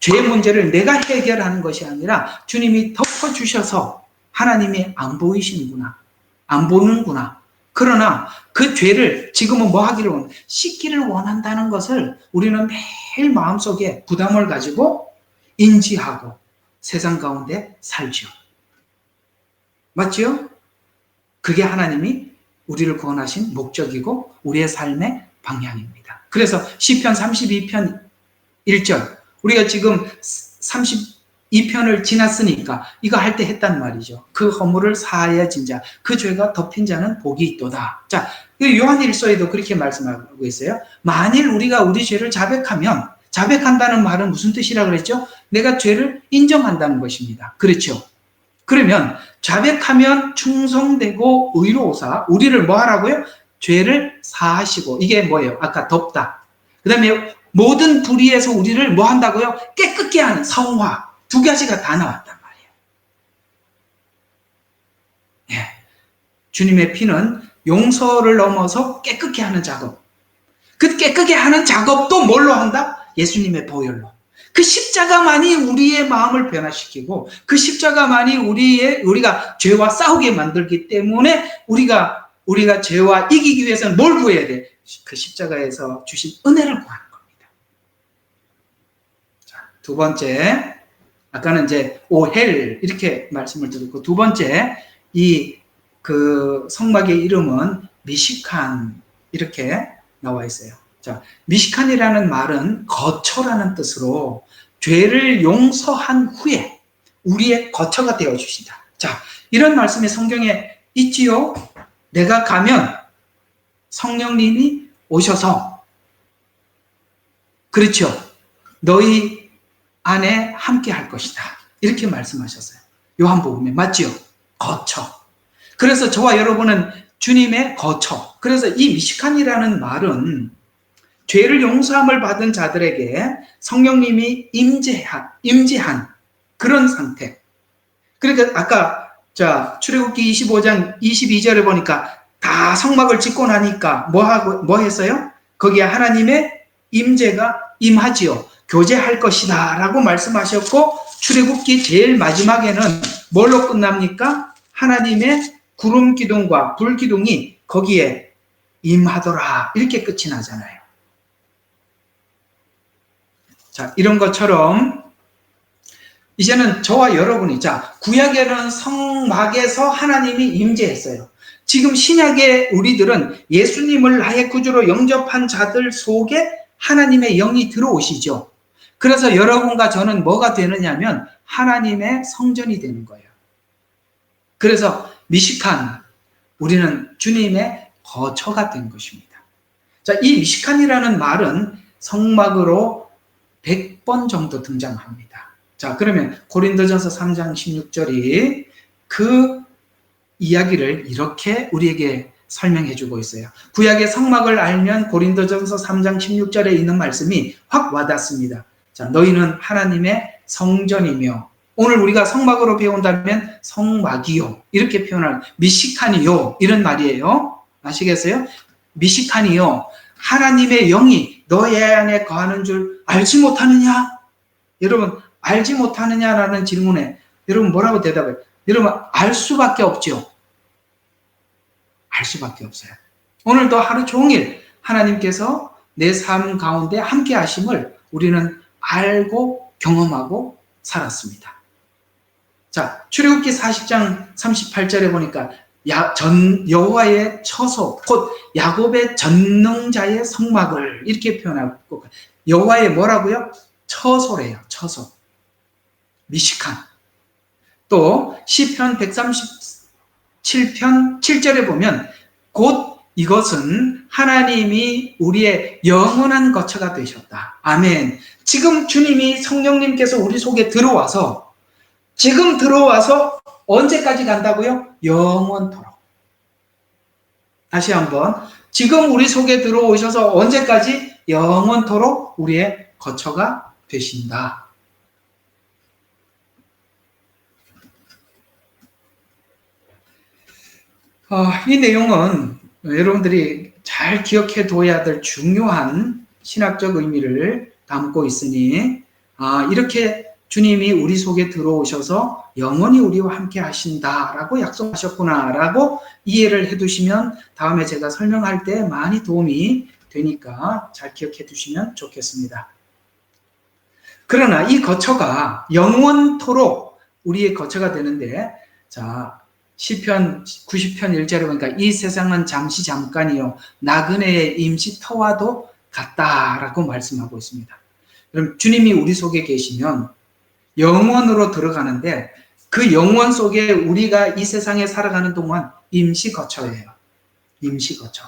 죄의 문제를 내가 해결하는 것이 아니라 주님이 덮어주셔서 하나님이 안 보이시는구나, 안 보는구나. 그러나 그 죄를 지금은 뭐 하기를 씻기를 원한다는 것을 우리는 매일 마음속에 부담을 가지고 인지하고 세상 가운데 살지요. 맞지요? 그게 하나님이 우리를 구원하신 목적이고 우리의 삶의 방향입니다. 그래서 시편 32편 1절 우리가 지금 32편을 지났으니까 이거 할 때 했단 말이죠. 그 허물을 사하여진 자, 그 죄가 덮인 자는 복이 있도다. 자, 요한일서에도 그렇게 말씀하고 있어요. 만일 우리가 우리 죄를 자백하면, 자백한다는 말은 무슨 뜻이라 그랬죠? 내가 죄를 인정한다는 것입니다. 그렇죠? 그러면 자백하면 충성되고 의로우사 우리를 뭐 하라고요? 죄를 사하시고, 이게 뭐예요? 아까 덮다. 그 다음에 모든 불의에서 우리를 뭐 한다고요? 깨끗게 하는 성화. 두 가지가 다 나왔단 말이에요. 예. 주님의 피는 용서를 넘어서 깨끗게 하는 작업. 그 깨끗게 하는 작업도 뭘로 한다? 예수님의 보혈로. 그 십자가만이 우리의 마음을 변화시키고 그 십자가만이 우리가 죄와 싸우게 만들기 때문에 우리가 죄와 이기기 위해서는 뭘 구해야 돼? 그 십자가에서 주신 은혜를 구하는 겁니다. 자, 두 번째, 아까는 이제 오헬 이렇게 말씀을 드렸고, 두 번째 그 성막의 이름은 미시칸 이렇게 나와 있어요. 자, 미시칸이라는 말은 거처라는 뜻으로 죄를 용서한 후에 우리의 거처가 되어 주시다. 자, 이런 말씀이 성경에 있지요. 내가 가면 성령님이 오셔서, 그렇죠, 너희 안에 함께 할 것이다. 이렇게 말씀하셨어요. 요한복음에. 맞지요? 거처. 그래서 저와 여러분은 주님의 거처. 그래서 이 미시칸이라는 말은 죄를 용서함을 받은 자들에게 성령님이 임재한 그런 상태. 그러니까 아까 출애굽기 25장 22절에 보니까 다 성막을 짓고 나니까 뭐 했어요? 거기에 하나님의 임재가 임하지요. 교제할 것이다 라고 말씀하셨고, 출애굽기 제일 마지막에는 뭘로 끝납니까? 하나님의 구름 기둥과 불 기둥이 거기에 임하더라 이렇게 끝이 나잖아요. 자, 이런 것처럼 이제는 저와 여러분이, 구약에는 성막에서 하나님이 임재했어요. 지금 신약의 우리들은 예수님을 나의 구주로 영접한 자들 속에 하나님의 영이 들어오시죠. 그래서 여러분과 저는 뭐가 되느냐면 하나님의 성전이 되는 거예요. 그래서 미시칸, 우리는 주님의 거처가 된 것입니다. 자, 이 미시칸이라는 말은 성막으로 100번 정도 등장합니다. 자, 그러면 고린도전서 3장 16절이 그 이야기를 이렇게 우리에게 설명해 주고 있어요. 구약의 성막을 알면 고린도전서 3장 16절에 있는 말씀이 확 와닿습니다. 자, 너희는 하나님의 성전이며, 오늘 우리가 성막으로 배운다면 성막이요 이렇게 표현할, 미시칸이요 이런 말이에요. 아시겠어요? 미시칸이요, 하나님의 영이 너희 안에 거하는 줄 알지 못하느냐? 여러분, 알지 못하느냐라는 질문에 여러분 뭐라고 대답해요? 여러분, 알 수밖에 없죠. 알 수밖에 없어요. 오늘도 하루 종일 하나님께서 내 삶 가운데 함께 하심을 우리는 알고 경험하고 살았습니다. 자, 출애굽기 40장 38절에 보니까 여호와의 처소, 곧 야곱의 전능자의 성막을 이렇게 표현하고, 여호와의 뭐라고요? 처소래요. 처소. 미시칸. 또 시편 137편 7절에 보면 곧 이것은 하나님이 우리의 영원한 거처가 되셨다. 아멘. 지금 주님이 성령님께서 우리 속에 들어와서 지금 들어와서 언제까지 간다고요? 영원토록. 다시 한번 지금 우리 속에 들어오셔서 언제까지? 영원토록 우리의 거처가 되신다. 이 내용은 여러분들이 잘 기억해 둬야 될 중요한 신학적 의미를 담고 있으니 이렇게 주님이 우리 속에 들어오셔서 영원히 우리와 함께 하신다라고 약속하셨구나라고 이해를 해두시면 다음에 제가 설명할 때 많이 도움이 되니까 잘 기억해 두시면 좋겠습니다. 그러나 이 거처가 영원토록 우리의 거처가 되는데, 자, 시편 90편 1절에 보니까 이 세상은 잠시 잠깐이요 나그네의 임시터와도 같다라고 말씀하고 있습니다. 그럼 주님이 우리 속에 계시면 영원으로 들어가는데 그 영원 속에 우리가 이 세상에 살아가는 동안 임시거처예요. 임시거처.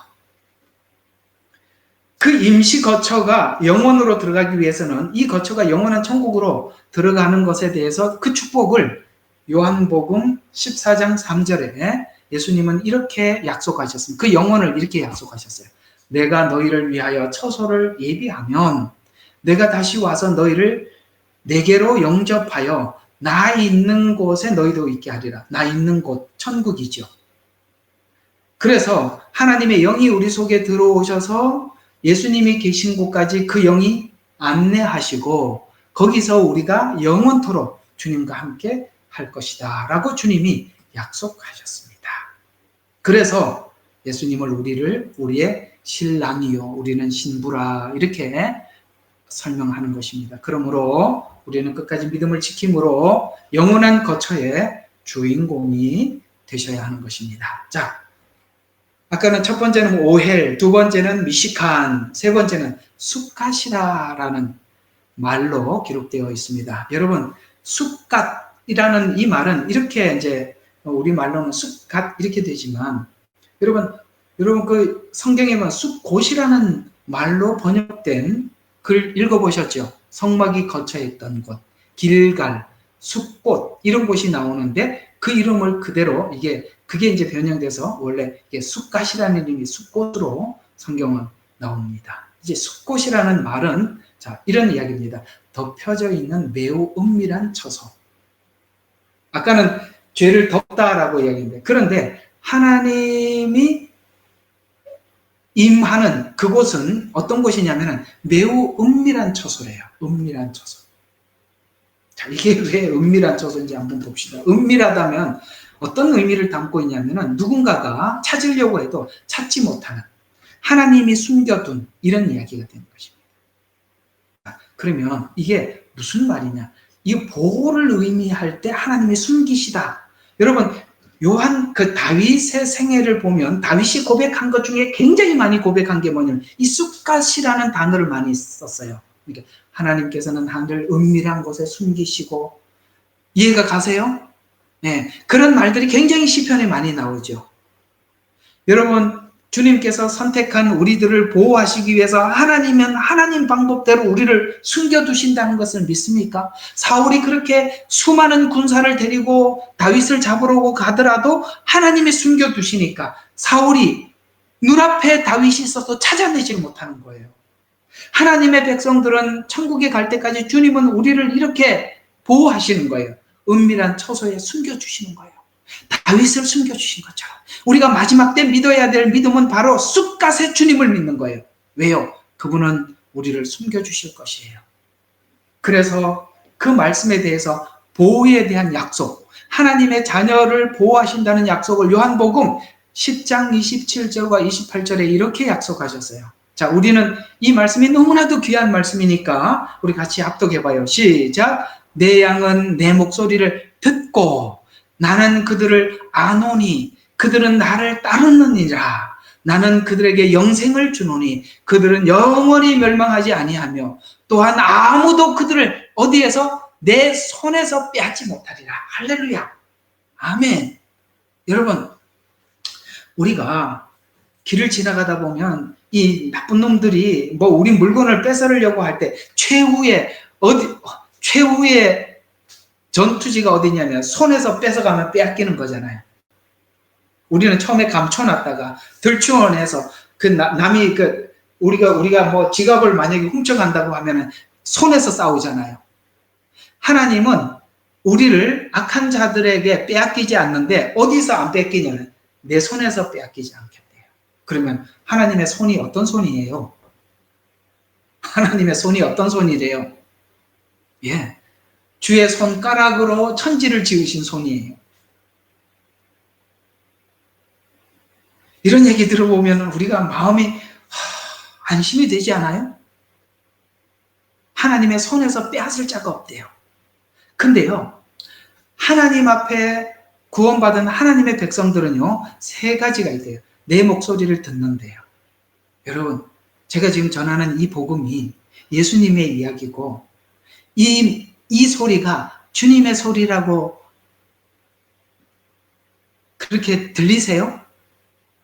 그 임시거처가 영원으로 들어가기 위해서는 이 거처가 영원한 천국으로 들어가는 것에 대해서 그 축복을 요한복음 14장 3절에 예수님은 이렇게 약속하셨습니다. 그 영혼을 이렇게 약속하셨어요. 내가 너희를 위하여 처소를 예비하면 내가 다시 와서 너희를 내게로 영접하여 나 있는 곳에 너희도 있게 하리라. 나 있는 곳, 천국이죠. 그래서 하나님의 영이 우리 속에 들어오셔서 예수님이 계신 곳까지 그 영이 안내하시고 거기서 우리가 영원토록 주님과 함께 할 것이다 라고 주님이 약속하셨습니다. 그래서 예수님을 우리의 신랑이요 우리는 신부라 이렇게 설명하는 것입니다. 그러므로 우리는 끝까지 믿음을 지킴으로 영원한 거처의 주인공이 되셔야 하는 것입니다. 자, 아까는 첫 번째는 오헬, 두 번째는 미시칸, 세 번째는 숫갓이라라는 말로 기록되어 있습니다. 여러분, 숫갓이라는 이 말은 이렇게 이제 우리 말로는 숫갓 이렇게 되지만 여러분 그 성경에 보면 숫곳이라는 말로 번역된 글 읽어보셨죠? 성막이 거처했던 곳, 길갈, 숫곳 이런 곳이 나오는데 그 이름을 그대로 그게 이제 변형돼서 원래 이게 숫갓이라는 이름이 숫곳으로 성경은 나옵니다. 이제 숫곳이라는 말은 자 이런 이야기입니다. 덮여져 있는 매우 은밀한 처소. 아까는 죄를 덮다라고 이야기했는데 그런데 하나님이 임하는 그곳은 어떤 곳이냐면 매우 은밀한 처소래요. 은밀한 처소. 자, 이게 왜 은밀한 처소인지 한번 봅시다. 은밀하다면 어떤 의미를 담고 있냐면 누군가가 찾으려고 해도 찾지 못하는 하나님이 숨겨둔 이런 이야기가 되는 것입니다. 그러면 이게 무슨 말이냐? 이 보호를 의미할 때 하나님이 숨기시다. 여러분 요한 그 다윗의 생애를 보면 다윗이 고백한 것 중에 굉장히 많이 고백한 게 뭐냐면 이 숫갓이라는 단어를 많이 썼어요. 그러니까 하나님께서는 하늘 은밀한 곳에 숨기시고 이해가 가세요? 네, 그런 말들이 굉장히 시편에 많이 나오죠. 여러분 주님께서 선택한 우리들을 보호하시기 위해서 하나님은 하나님 방법대로 우리를 숨겨두신다는 것을 믿습니까? 사울이 그렇게 수많은 군사를 데리고 다윗을 잡으러 가더라도 하나님이 숨겨두시니까 사울이 눈앞에 다윗이 있어도 찾아내질 못하는 거예요. 하나님의 백성들은 천국에 갈 때까지 주님은 우리를 이렇게 보호하시는 거예요. 은밀한 처소에 숨겨주시는 거예요. 다윗을 숨겨주신 것처럼 우리가 마지막 때 믿어야 될 믿음은 바로 숫갓의 주님을 믿는 거예요. 왜요? 그분은 우리를 숨겨주실 것이에요. 그래서 그 말씀에 대해서 보호에 대한 약속, 하나님의 자녀를 보호하신다는 약속을 요한복음 10장 27절과 28절에 이렇게 약속하셨어요. 자, 우리는 이 말씀이 너무나도 귀한 말씀이니까 우리 같이 합독해봐요. 시작! 내 양은 내 목소리를 듣고 나는 그들을 아노니 그들은 나를 따르느니라. 나는 그들에게 영생을 주노니 그들은 영원히 멸망하지 아니하며 또한 아무도 그들을 어디에서 내 손에서 빼앗지 못하리라. 할렐루야. 아멘. 여러분 우리가 길을 지나가다 보면 이 나쁜 놈들이 뭐 우리 물건을 뺏으려고 할 때 최후의 전투지가 어디냐면 손에서 뺏어가면 빼앗기는 거잖아요. 우리는 처음에 감춰놨다가 들추어내서 남이 우리가 뭐 지갑을 만약에 훔쳐간다고 하면은 손에서 싸우잖아요. 하나님은 우리를 악한 자들에게 빼앗기지 않는데 어디서 안 뺏기냐면 내 손에서 빼앗기지 않겠대요. 그러면 하나님의 손이 어떤 손이에요? 하나님의 손이 어떤 손이래요? 예, 주의 손가락으로 천지를 지으신 손이에요. 이런 얘기 들어보면 우리가 마음이 안심이 되지 않아요? 하나님의 손에서 빼앗을 자가 없대요. 근데요, 하나님 앞에 구원받은 하나님의 백성들은요, 세 가지가 있대요. 내 목소리를 듣는데요. 여러분, 제가 지금 전하는 이 복음이 예수님의 이야기고, 이 소리가 주님의 소리라고 그렇게 들리세요?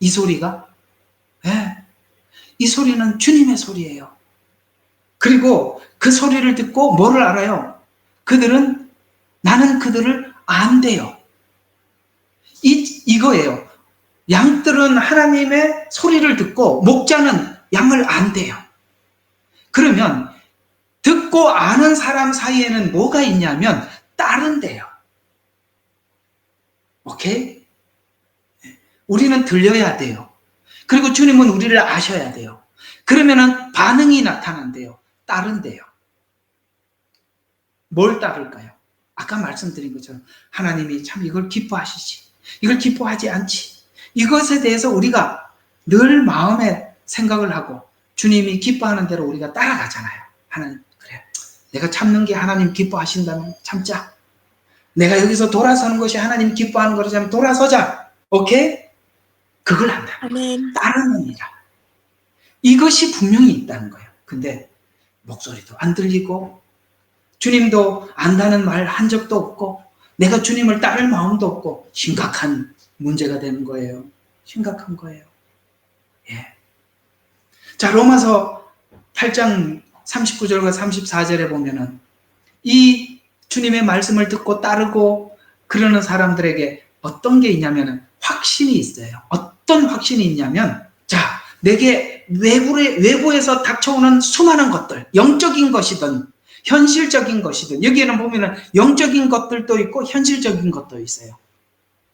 이 소리가? 네. 이 소리는 주님의 소리예요. 그리고 그 소리를 듣고 뭐를 알아요? 나는 그들을 안대요. 이거예요. 양들은 하나님의 소리를 듣고 목자는 양을 안대요. 그러면 듣고 아는 사람 사이에는 뭐가 있냐면 따른대요. 오케이? 우리는 들려야 돼요. 그리고 주님은 우리를 아셔야 돼요. 그러면은 반응이 나타난대요. 따른대요. 뭘 따를까요? 아까 말씀드린 것처럼 하나님이 참 이걸 기뻐하시지, 이걸 기뻐하지 않지, 이것에 대해서 우리가 늘 마음에 생각을 하고 주님이 기뻐하는 대로 우리가 따라가잖아요. 하나님, 그래, 내가 참는 게 하나님 기뻐하신다면 참자. 내가 여기서 돌아서는 것이 하나님 기뻐하는 거라면 돌아서자. 오케이? 그걸 한다. 아멘. 따르느니라. 이것이 분명히 있다는 거예요. 근데 목소리도 안 들리고 주님도 안다는 말 한 적도 없고 내가 주님을 따를 마음도 없고 심각한 문제가 되는 거예요. 심각한 거예요. 예. 자, 로마서 8장 39절과 34절에 보면은 이 주님의 말씀을 듣고 따르고 그러는 사람들에게 어떤 게 있냐면은 확신이 있어요. 어떤 확신이 있냐면, 자, 내게 외부에서 닥쳐오는 수많은 것들, 영적인 것이든 현실적인 것이든, 여기에는 보면은 영적인 것들도 있고 현실적인 것도 있어요.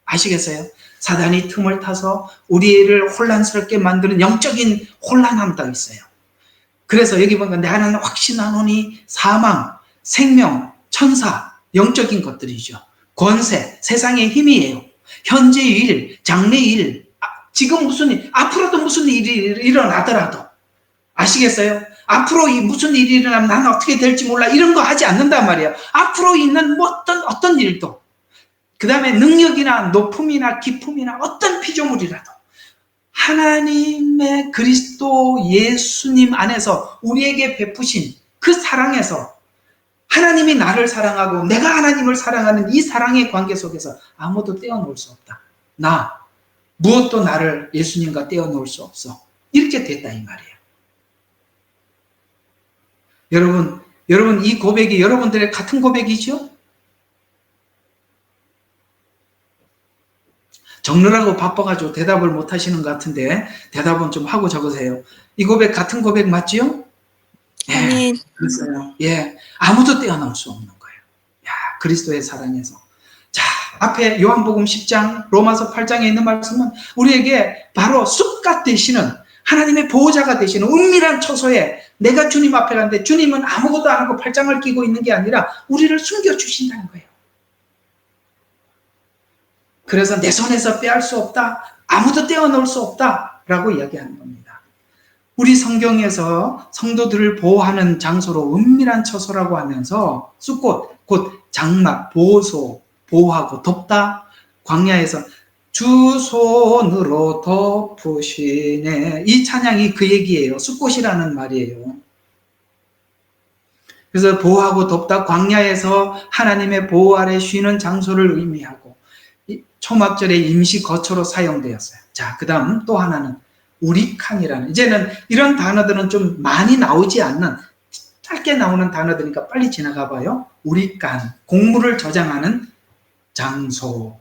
아시겠어요? 사단이 틈을 타서 우리를 혼란스럽게 만드는 영적인 혼란함도 있어요. 그래서 여기 보면 나는 확신하노니 사망, 생명, 천사, 영적인 것들이죠. 권세, 세상의 힘이에요. 현재 일, 장래 일, 지금 무슨 일, 앞으로도 무슨 일이 일어나더라도, 아시겠어요? 앞으로 무슨 일이 일어나면 나는 어떻게 될지 몰라, 이런 거 하지 않는단 말이에요. 앞으로 있는 어떤 일도, 그 다음에 능력이나 높음이나 기품이나 어떤 피조물이라도 하나님의 그리스도 예수님 안에서 우리에게 베푸신 그 사랑에서 하나님이 나를 사랑하고 내가 하나님을 사랑하는 이 사랑의 관계 속에서 아무도 떼어놓을 수 없다. 무엇도 나를 예수님과 떼어놓을 수 없어. 이렇게 됐다 이 말이에요. 여러분 이 고백이 여러분들의 같은 고백이죠? 적느라고 바빠가지고 대답을 못 하시는 것 같은데 대답은 좀 하고 적으세요. 이 고백 같은 고백 맞지요? 아멘. 그랬어요. 예, 아무도 떼어놓을 수 없는 거예요. 야, 그리스도의 사랑에서. 자, 앞에 요한복음 10장, 로마서 8장에 있는 말씀은 우리에게 바로 숲갓 되시는 하나님의 보호자가 되시는 은밀한 처소에 내가 주님 앞에 갔는데 주님은 아무것도 안 하고 팔짱을 끼고 있는 게 아니라 우리를 숨겨주신다는 거예요. 그래서 내 손에서 빼앗을 수 없다, 아무도 떼어놓을 수 없다라고 이야기하는 겁니다. 우리 성경에서 성도들을 보호하는 장소로 은밀한 처소라고 하면서 숲꽃, 곧 장막, 보호소, 보호하고 덮다, 광야에서 주 손으로 덮으시네. 이 찬양이 그 얘기예요. 숲꽃이라는 말이에요. 그래서 보호하고 덮다, 광야에서 하나님의 보호 아래 쉬는 장소를 의미하고 초막절의 임시 거처로 사용되었어요. 자, 그 다음 또 하나는 우리칸이라는, 이제는 이런 단어들은 좀 많이 나오지 않는, 짧게 나오는 단어들이니까 빨리 지나가 봐요. 우리칸, 곡물을 저장하는 장소,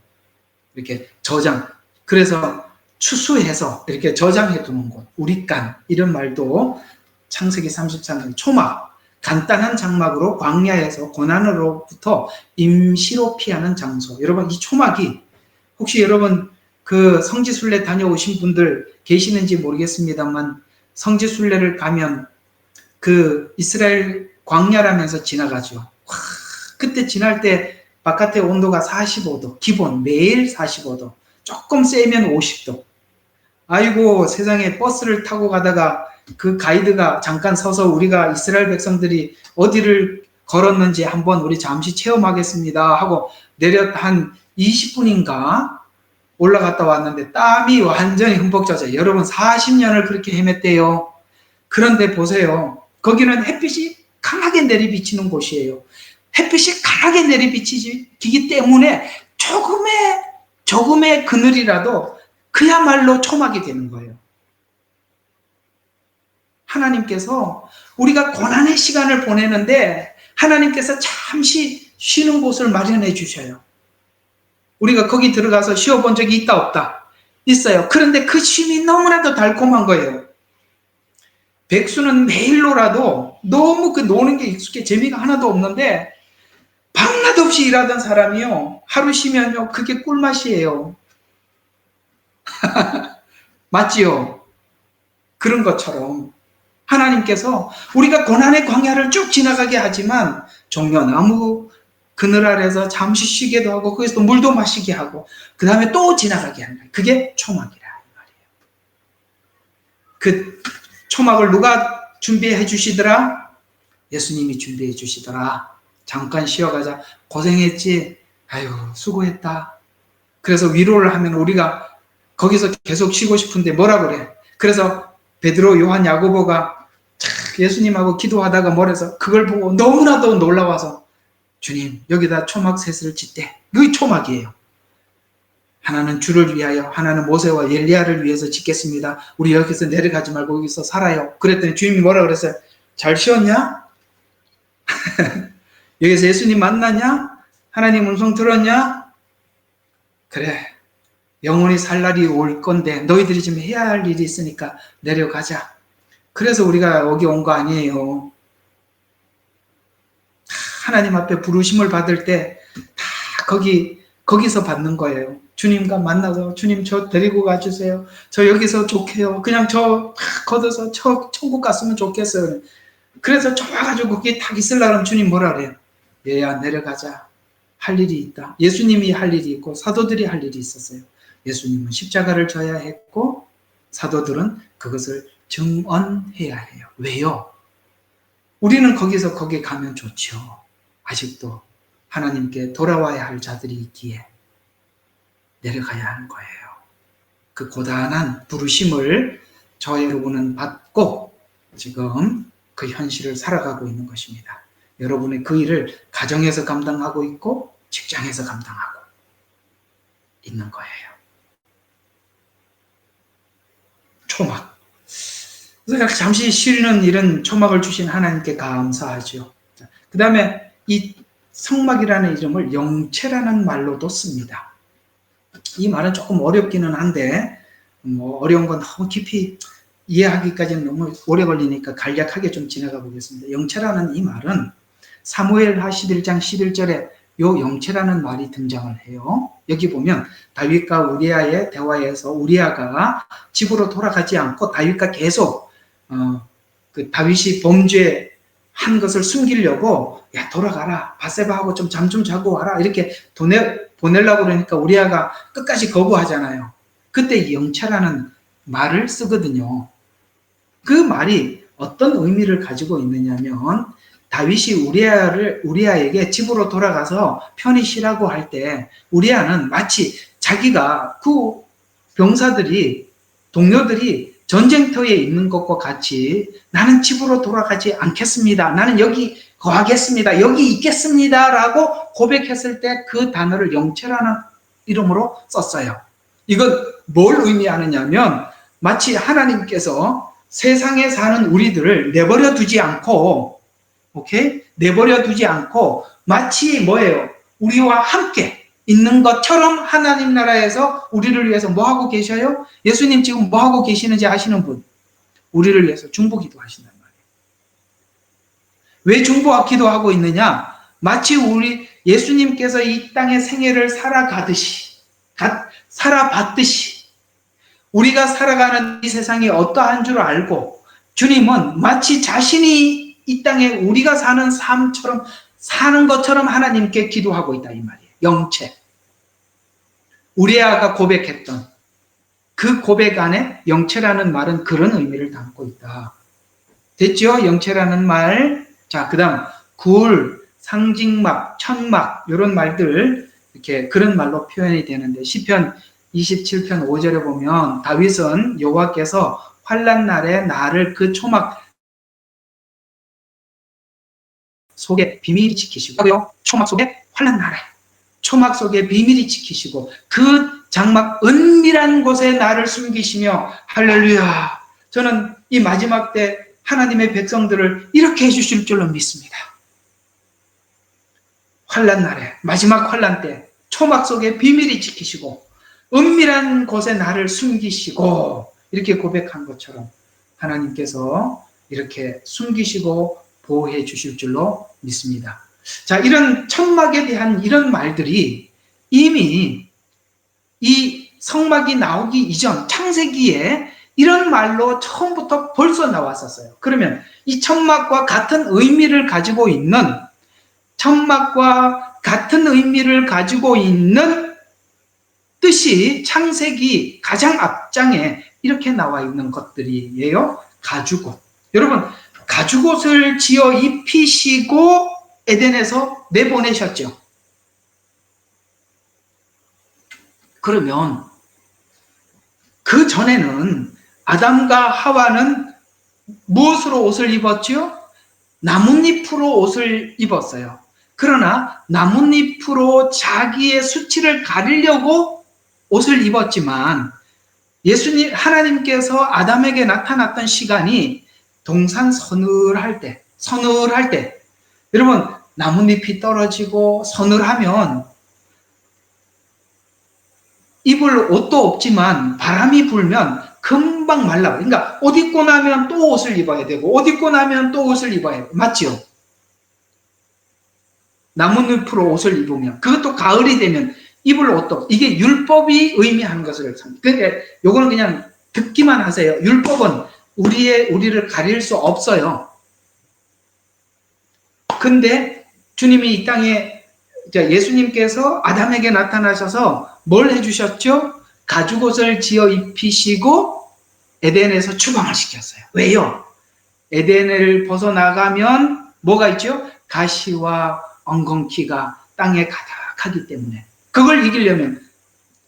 이렇게 저장, 그래서 추수해서 이렇게 저장해 두는 곳, 우리칸, 이런 말도 창세기 33장 초막, 간단한 장막으로 광야에서 고난으로부터 임시로 피하는 장소. 여러분, 이 초막이 혹시 여러분 그 성지순례 다녀오신 분들 계시는지 모르겠습니다만, 성지순례를 가면 그 이스라엘 광야라면서 지나가죠. 와, 그때 지날 때 바깥의 온도가 45도, 기본 매일 45도, 조금 세면 50도. 아이고, 세상에, 버스를 타고 가다가 그 가이드가 잠깐 서서 우리가 이스라엘 백성들이 어디를 걸었는지 한번 우리 잠시 체험하겠습니다 하고 내렸 한 20분인가 올라갔다 왔는데 땀이 완전히 흠뻑 젖어요. 여러분, 40년을 그렇게 헤맸대요. 그런데 보세요. 거기는 햇빛이 강하게 내리비치는 곳이에요. 햇빛이 강하게 내리비치기 때문에 조금의 그늘이라도 그야말로 초막이 되는 거예요. 하나님께서 우리가 고난의 시간을 보내는데 하나님께서 잠시 쉬는 곳을 마련해 주셔요. 우리가 거기 들어가서 쉬어본 적이 있다 없다? 있어요. 그런데 그 쉼이 너무나도 달콤한 거예요. 백수는 매일 놀아도 너무 그 노는 게 익숙해 재미가 하나도 없는데 밤낮 없이 일하던 사람이요, 하루 쉬면요, 그게 꿀맛이에요. 맞지요? 그런 것처럼 하나님께서 우리가 고난의 광야를 쭉 지나가게 하지만 종려나무 그늘 아래서 잠시 쉬게도 하고 거기서 또 물도 마시게 하고 그 다음에 또 지나가게 하는 거예요. 그게 초막이라 말이에요. 그 초막을 누가 준비해 주시더라? 예수님이 준비해 주시더라. 잠깐 쉬어가자. 고생했지? 아유, 수고했다. 그래서 위로를 하면 우리가 거기서 계속 쉬고 싶은데 뭐라 그래? 그래서 베드로, 요한, 야고보가 예수님하고 기도하다가 뭐래서 그걸 보고 너무나도 놀라워서 주님, 여기다 초막 셋을 짓대. 그게 초막이에요. 하나는 주를 위하여, 하나는 모세와 엘리야를 위해서 짓겠습니다. 우리 여기서 내려가지 말고 여기서 살아요. 그랬더니 주님이 뭐라 그랬어요? 잘 쉬었냐? 여기서 예수님 만나냐? 하나님 음성 들었냐? 그래, 영원히 살 날이 올 건데 너희들이 지금 해야 할 일이 있으니까 내려가자. 그래서 우리가 여기 온 거 아니에요. 하나님 앞에 부르심을 받을 때 다 거기서 받는 거예요. 주님과 만나서 주님 저 데리고 가주세요. 저 여기서 좋게요. 그냥 저 걷어서 천국 갔으면 좋겠어요. 그래서 좋아가지고 거기 딱 있으려면 주님 뭐라 그래요? 얘야, 내려가자. 할 일이 있다. 예수님이 할 일이 있고 사도들이 할 일이 있었어요. 예수님은 십자가를 져야 했고 사도들은 그것을 증언해야 해요. 왜요? 우리는 거기 가면 좋죠. 아직도 하나님께 돌아와야 할 자들이 있기에 내려가야 하는 거예요. 그 고단한 부르심을 저 여러분은 받고 지금 그 현실을 살아가고 있는 것입니다. 여러분의 그 일을 가정에서 감당하고 있고 직장에서 감당하고 있는 거예요. 초막. 그래서 잠시 쉬는 이런 초막을 주신 하나님께 감사하죠. 그 다음에 이 성막이라는 이름을 영체라는 말로도 씁니다. 이 말은 조금 어렵기는 한데 어려운 건 너무 깊이 이해하기까지는 너무 오래 걸리니까 간략하게 좀 지나가 보겠습니다. 영체라는 이 말은 사무엘하 11장 11절에 요 영체라는 말이 등장을 해요. 여기 보면 다윗과 우리아의 대화에서 우리아가 집으로 돌아가지 않고 다윗과 계속 그 다윗이 범죄한 것을 숨기려고 야 돌아가라, 밧세바하고 좀 잠 좀 자고 와라 이렇게 보내려고 그러니까 우리아가 끝까지 거부하잖아요. 그때 이 영체라는 말을 쓰거든요. 그 말이 어떤 의미를 가지고 있느냐면 다윗이 우리아에게 집으로 돌아가서 편히 쉬라고 할 때 우리아는 마치 자기가 그 동료들이 전쟁터에 있는 것과 같이 나는 집으로 돌아가지 않겠습니다. 나는 여기 거하겠습니다. 여기 있겠습니다. 라고 고백했을 때 그 단어를 영체라는 이름으로 썼어요. 이건 뭘 의미하느냐면 마치 하나님께서 세상에 사는 우리들을 내버려 두지 않고, 오케이? 내버려 두지 않고, 마치 뭐예요? 우리와 함께 있는 것처럼 하나님 나라에서 우리를 위해서 뭐 하고 계셔요? 예수님 지금 뭐 하고 계시는지 아시는 분? 우리를 위해서 중보기도 하신단 말이에요. 왜 중보기도 하고 있느냐? 마치 우리 예수님께서 이 땅의 생애를 살아가듯이, 살아봤듯이, 우리가 살아가는 이 세상이 어떠한 줄 알고, 주님은 마치 자신이 이 땅에 우리가 사는 삶처럼 사는 것처럼 하나님께 기도하고 있다 이 말이에요. 영체. 우리아가 고백했던 그 고백 안에 영체라는 말은 그런 의미를 담고 있다. 됐죠? 영체라는 말. 자, 그 다음 굴, 상징막, 천막 이런 말들 이렇게 그런 말로 표현이 되는데 시편 27편 5절에 보면 다윗은 여호와께서 환난 날에 나를 그 초막 속에 비밀히 지키시고, 초막 속에 환난 날에 초막 속에 비밀히 지키시고 그 장막 은밀한 곳에 나를 숨기시며, 할렐루야. 저는 이 마지막 때 하나님의 백성들을 이렇게 해주실 줄로 믿습니다. 환난 날에, 마지막 환난 때 초막 속에 비밀히 지키시고 은밀한 곳에 나를 숨기시고, 이렇게 고백한 것처럼 하나님께서 이렇게 숨기시고 보호해 주실 줄로 믿습니다. 자, 이런 천막에 대한 이런 말들이 이미 이 성막이 나오기 이전 창세기에 이런 말로 처음부터 벌써 나왔었어요. 그러면 이 천막과 같은 의미를 가지고 있는, 천막과 같은 의미를 가지고 있는 뜻이 창세기 가장 앞장에 이렇게 나와 있는 것들이에요. 가죽옷. 여러분, 가죽옷을 지어 입히시고 에덴에서 내보내셨죠. 그러면 그 전에는 아담과 하와는 무엇으로 옷을 입었죠? 나뭇잎으로 옷을 입었어요. 그러나 나뭇잎으로 자기의 수치를 가리려고 옷을 입었지만 예수님, 하나님께서 아담에게 나타났던 시간이 동산 서늘할 때, 여러분, 나뭇잎이 떨어지고 서늘하면 입을 옷도 없지만 바람이 불면 금방 말라. 그러니까 옷 입고 나면 또 옷을 입어야 되고, 옷 입고 나면 또 옷을 입어야 되고, 맞죠? 나뭇잎으로 옷을 입으면, 그것도 가을이 되면 입을 옷도, 이게 율법이 의미하는 것을 그러니까 요거는 그냥 듣기만 하세요. 율법은 우리를 가릴 수 없어요. 근데 주님이 이 땅에, 예수님께서 아담에게 나타나셔서 뭘 해주셨죠? 가죽옷을 지어 입히시고 에덴에서 추방을 시켰어요. 왜요? 에덴을 벗어나가면 뭐가 있죠? 가시와 엉겅퀴가 땅에 가득하기 때문에 그걸 이기려면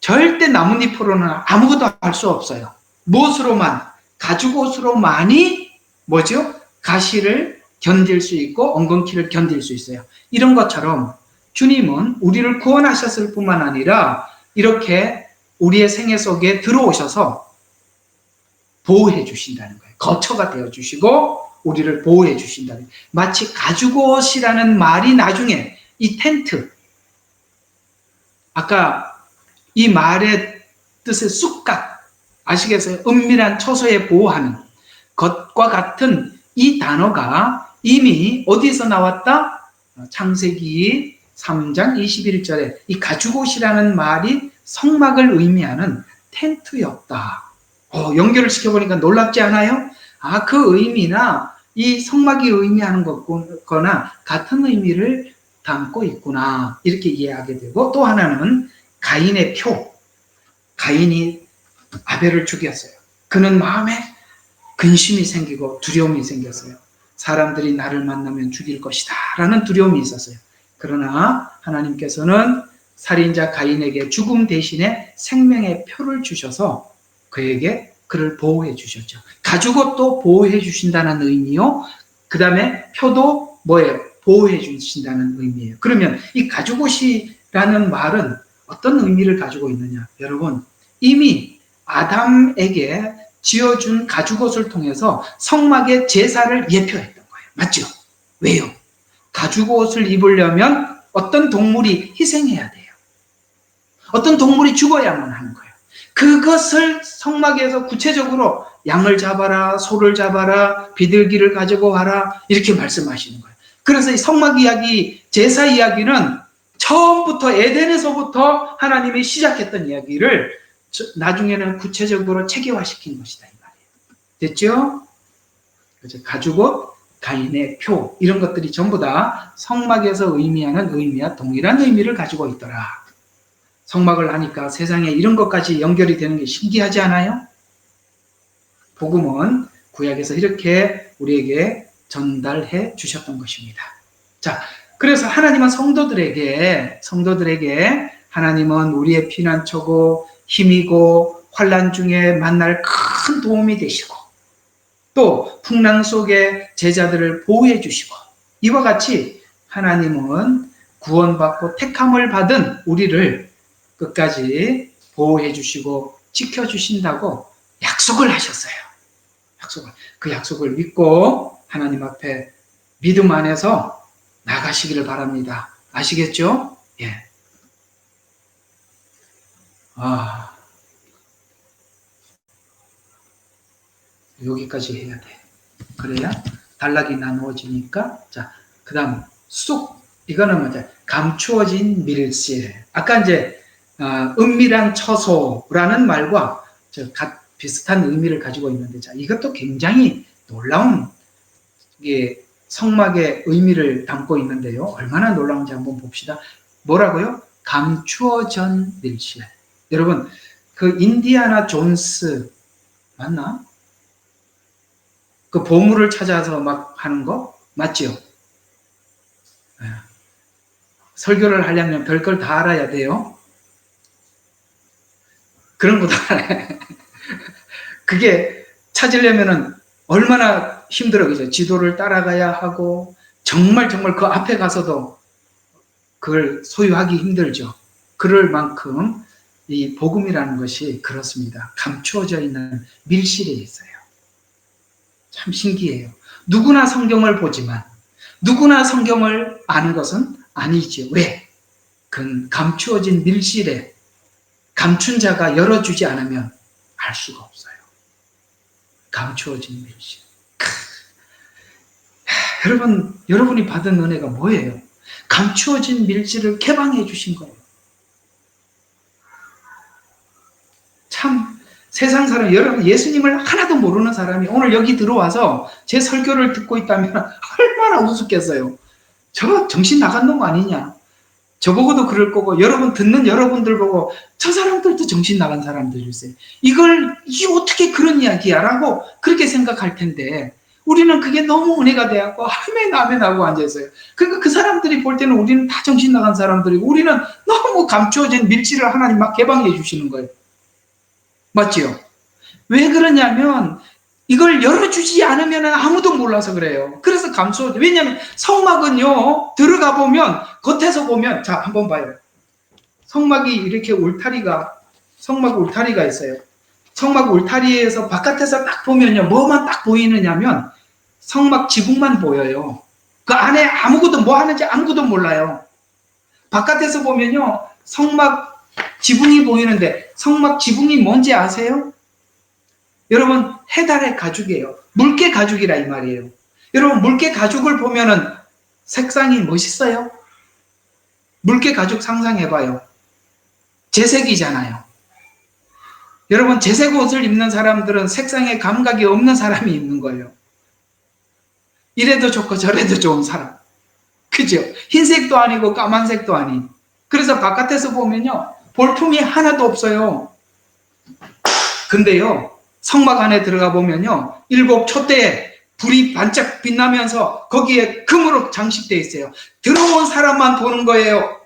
절대 나뭇잎으로는 아무것도 할 수 없어요. 무엇으로만? 가죽옷으로만이 뭐죠? 가시를 견딜 수 있고 엉겅퀴를 견딜 수 있어요. 이런 것처럼 주님은 우리를 구원하셨을 뿐만 아니라 이렇게 우리의 생애 속에 들어오셔서 보호해 주신다는 거예요. 거처가 되어 주시고 우리를 보호해 주신다는 거예요. 마치 가죽옷이라는 말이 나중에 이 텐트, 아까 이 말의 뜻의 쑥갓, 아시겠어요? 은밀한 처소에 보호하는 것과 같은 이 단어가 이미 어디서 나왔다? 창세기 3장 21절에 이 가죽옷이라는 말이 성막을 의미하는 텐트였다. 연결을 시켜보니까 놀랍지 않아요? 그 의미나 이 성막이 의미하는 것거나 같은 의미를 담고 있구나, 이렇게 이해하게 되고, 또 하나는 가인의 표. 가인이 아벨을 죽였어요. 그는 마음에 근심이 생기고 두려움이 생겼어요. 사람들이 나를 만나면 죽일 것이다 라는 두려움이 있었어요. 그러나 하나님께서는 살인자 가인에게 죽음 대신에 생명의 표를 주셔서 그를 보호해 주셨죠. 가죽옷도 보호해 주신다는 의미요, 그 다음에 표도 뭐예요? 보호해 주신다는 의미예요. 그러면 이 가죽옷이라는 말은 어떤 의미를 가지고 있느냐? 여러분, 이미 아담에게 지어준 가죽옷을 통해서 성막의 제사를 예표했던 거예요. 맞죠? 왜요? 가죽옷을 입으려면 어떤 동물이 희생해야 돼요. 어떤 동물이 죽어야만 하는 거예요. 그것을 성막에서 구체적으로 양을 잡아라, 소를 잡아라, 비둘기를 가지고 와라 이렇게 말씀하시는 거예요. 그래서 이 성막 이야기, 제사 이야기는 처음부터 에덴에서부터 하나님이 시작했던 이야기를 나중에는 구체적으로 체계화시킨 것이다 이 말이에요. 됐죠? 그래서 가죽옷, 가인의 표 이런 것들이 전부 다 성막에서 의미하는 의미와 동일한 의미를 가지고 있더라. 성막을 하니까 세상에 이런 것까지 연결이 되는 게 신기하지 않아요? 복음은 구약에서 이렇게 우리에게 전달해 주셨던 것입니다. 자, 그래서 하나님은 성도들에게 하나님은 우리의 피난처고 힘이고 환난 중에 만날 큰 도움이 되시고 또 풍랑 속에 제자들을 보호해 주시고 이와 같이 하나님은 구원받고 택함을 받은 우리를 끝까지 보호해 주시고 지켜 주신다고 약속을 하셨어요. 그 약속을 믿고 하나님 앞에 믿음 안에서 나가시기를 바랍니다. 아시겠죠? 예. 여기까지 해야 돼. 그래야 단락이 나누어지니까. 자, 그 다음 쑥. 이거는 뭐죠? 감추어진 밀실. 아까 이제 은밀한 처소라는 말과 비슷한 의미를 가지고 있는데, 자, 이것도 굉장히 놀라운 성막의 의미를 담고 있는데요. 얼마나 놀라운지 한번 봅시다. 뭐라고요? 감추어진 밀실. 여러분, 그 인디아나 존스 맞나? 그 보물을 찾아서 막 하는 거 맞죠? 설교를 하려면 별걸 다 알아야 돼요. 그런 것도 알아요. 그게 찾으려면은 얼마나 힘들어, 그죠? 지도를 따라가야 하고, 정말 그 앞에 가서도 그걸 소유하기 힘들죠. 그럴 만큼 이 복음이라는 것이 그렇습니다. 감추어져 있는 밀실에 있어요. 참 신기해요. 누구나 성경을 보지만, 누구나 성경을 아는 것은 아니죠. 왜? 그 감추어진 밀실에 감춘 자가 열어주지 않으면 알 수가 없어요. 감추어진 밀실. 여러분이 받은 은혜가 뭐예요? 감추어진 밀실을 개방해 주신 거예요. 참 세상 사람, 여러분 예수님을 하나도 모르는 사람이 오늘 여기 들어와서 제 설교를 듣고 있다면 얼마나 우습겠어요. 저 정신 나간 놈 아니냐. 저보고도 그럴 거고, 여러분 듣는 여러분들 보고 저 사람들도 정신 나간 사람들일세요. 이게 어떻게 그런 이야기야? 라고 그렇게 생각할 텐데, 우리는 그게 너무 은혜가 되었고 아멘 하고 앉아있어요. 그러니까 그 사람들이 볼 때는 우리는 다 정신 나간 사람들이고, 우리는 너무 감추어진 밀실을 하나님 막 개방해 주시는 거예요. 맞지요? 왜 그러냐면 이걸 열어주지 않으면 아무도 몰라서 그래요. 그래서 감추어져. 왜냐하면 성막은요, 들어가 보면, 겉에서 보면, 자, 한번 봐요. 성막이 이렇게 성막 울타리가 있어요. 성막 울타리에서 바깥에서 딱 보면요, 뭐만 딱 보이느냐면 성막 지붕만 보여요. 그 안에 아무것도 뭐 하는지 아무것도 몰라요. 바깥에서 보면요, 성막 지붕이 보이는데 성막 지붕이 뭔지 아세요? 여러분, 해달의 가죽이에요. 물개 가죽이라 이 말이에요. 여러분, 물개 가죽을 보면은 색상이 멋있어요? 물개 가죽 상상해봐요. 재색이잖아요. 여러분, 재색 옷을 입는 사람들은 색상에 감각이 없는 사람이 입는 거예요. 이래도 좋고 저래도 좋은 사람. 그죠? 흰색도 아니고 까만색도 아닌. 그래서 바깥에서 보면요, 볼품이 하나도 없어요. 근데요, 성막 안에 들어가 보면요, 7 촛대에 불이 반짝 빛나면서 거기에 금으로 장식되어 있어요. 들어온 사람만 보는 거예요.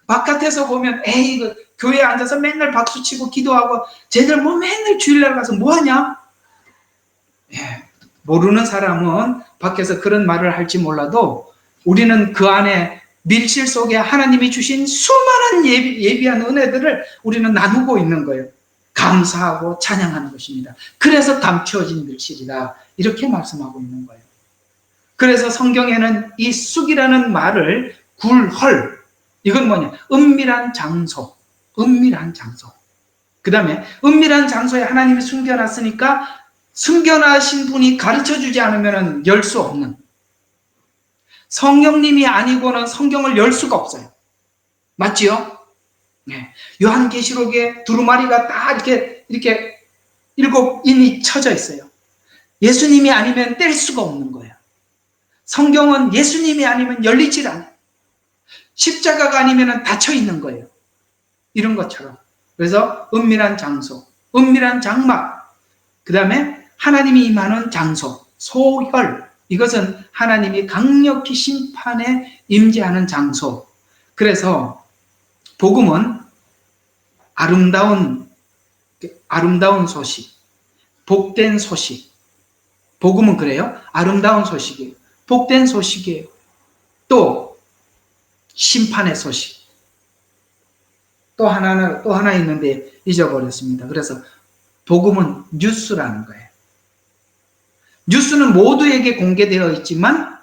바깥에서 보면 에이, 교회에 앉아서 맨날 박수치고 기도하고 쟤들 뭐 맨날 주일날 가서 뭐하냐? 예, 모르는 사람은 밖에서 그런 말을 할지 몰라도 우리는 그 안에 밀실 속에 하나님이 주신 수많은 예비한 은혜들을 우리는 나누고 있는 거예요. 감사하고 찬양하는 것입니다. 그래서 감추어진 밀실이다. 이렇게 말씀하고 있는 거예요. 그래서 성경에는 이 쑥이라는 말을 굴헐, 이건 뭐냐? 은밀한 장소, 은밀한 장소. 그 다음에 은밀한 장소에 하나님이 숨겨놨으니까 숨겨놔신 분이 가르쳐주지 않으면 열 수 없는, 성령님이 아니고는 성경을 열 수가 없어요. 맞지요? 네. 요한계시록에 두루마리가 다 이렇게 7인이 쳐져 있어요. 예수님이 아니면 뗄 수가 없는 거예요. 성경은 예수님이 아니면 열리질 않아요. 십자가가 아니면 닫혀 있는 거예요. 이런 것처럼. 그래서 은밀한 장소, 은밀한 장막, 그 다음에 하나님이 임하는 장소, 소혈, 이것은 하나님이 강력히 심판에 임재하는 장소. 그래서 복음은 아름다운 소식, 복된 소식. 복음은 그래요. 아름다운 소식이에요. 복된 소식이에요. 또 심판의 소식. 또 하나 있는데 잊어버렸습니다. 그래서 복음은 뉴스라는 거예요. 뉴스는 모두에게 공개되어 있지만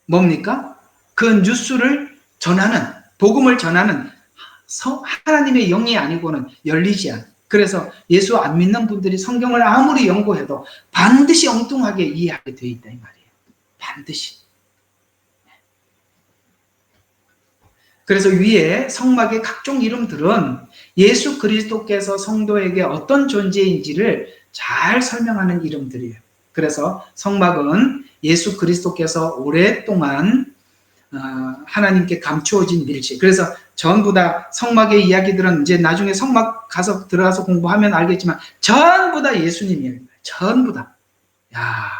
뭡니까? 그 뉴스를 전하는, 복음을 전하는 하나님의 영이 아니고는 열리지 않아요. 그래서 예수 안 믿는 분들이 성경을 아무리 연구해도 반드시 엉뚱하게 이해하게 되어 있다 이 말이에요. 반드시. 그래서 위에 성막의 각종 이름들은 예수 그리스도께서 성도에게 어떤 존재인지를 잘 설명하는 이름들이에요. 그래서 성막은 예수 그리스도께서 오랫동안 하나님께 감추어진 밀실. 그래서 전부 다 성막의 이야기들은 이제 나중에 성막 가서 들어가서 공부하면 알겠지만 전부 다 예수님이에요. 전부 다. 야,